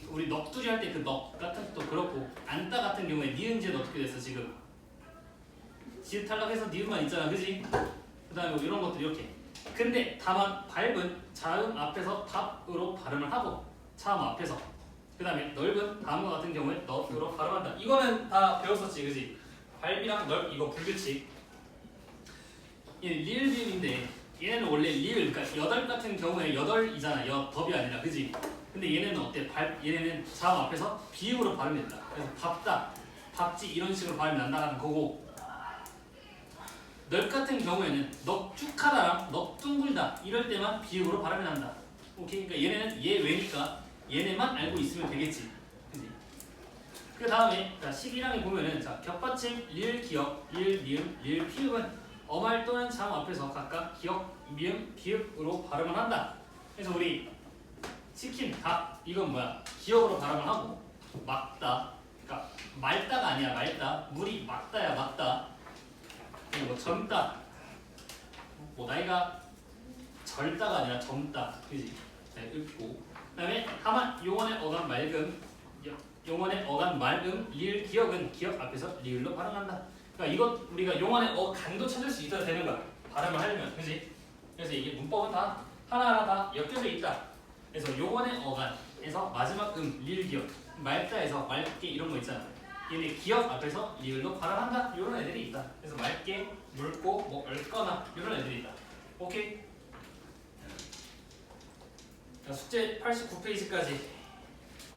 Speaker 1: 우리 넋두리 할 때 그 넋 같은 것도 그렇고, 안따 같은 경우에 니은 지읒 어떻게 됐어 지금? 지읒 탈락해서 니은만 있잖아, 그지? 그 다음에 뭐 이런 것들 이렇게. 근데 다만 밟은 자음 앞에서 답으로 발음을 하고, 자음 앞에서. 그 다음에 넓은 다음과 같은 경우에 넛으로 발음한다. 이거는 다 배웠었지, 그지? 밟이랑 넓 이거 불규칙. 얘 리을 비읍인데 얘네는 원래 리을, 그러니까 여덟 같은 경우에 여덟이잖아, 덥이 아니라, 그지? 근데 얘네는 어때? 얘네는 자음 앞에서 비읍으로 발음이 된다. 그래서 밥다, 밥지 이런 식으로 발음이 난다는 거고, 넓 같은 경우에는 넉쭉하다랑 넉둥글다 이럴 때만 비읍으로 발음이 난다. 오케이? 그러니까 얘네는 얘 외니까 얘네만 알고 있으면 되겠지, 그지? 그 다음에 자 11항에 보면은 자 겹받침 리을 기역, 리을 미음, 리을 피읍은 어말 또는 자음 앞에서 각각 기역, 미음, 비읍으로 발음을 한다. 그래서 우리 치킨, 닭 이건 뭐야? 기역으로 발음을 하고, 막다, 그러니까 말다가 아니야, 말다. 물이 막다야, 막다. 그리고 뭐 젊다, 뭐 나이가 젊다가 아니라 젊다, 그지? 네, 읊고. 그다음에 다만 용언의 어감 맑음, 용언의 어감 맑음, 리을 기역은 기역 앞에서 리을로 발음한다. 그러니까 이것 우리가 용언의 어간도 찾을 수 있어야 되는 거야, 발음을 하려면, 그지? 그래서 이게 문법은 다 하나하나 다 엮여져 있다. 그래서 용언의 어간에서 마지막 리을 기역, 맑다에서 맑게 이런 거 있잖아. 얘네 기역 앞에서 리을로 발음한다. 이런 애들이 있다. 그래서 맑게, 묽고, 뭐 얽거나 이런 애들이 있다. 오케이? 자, 숙제 89페이지까지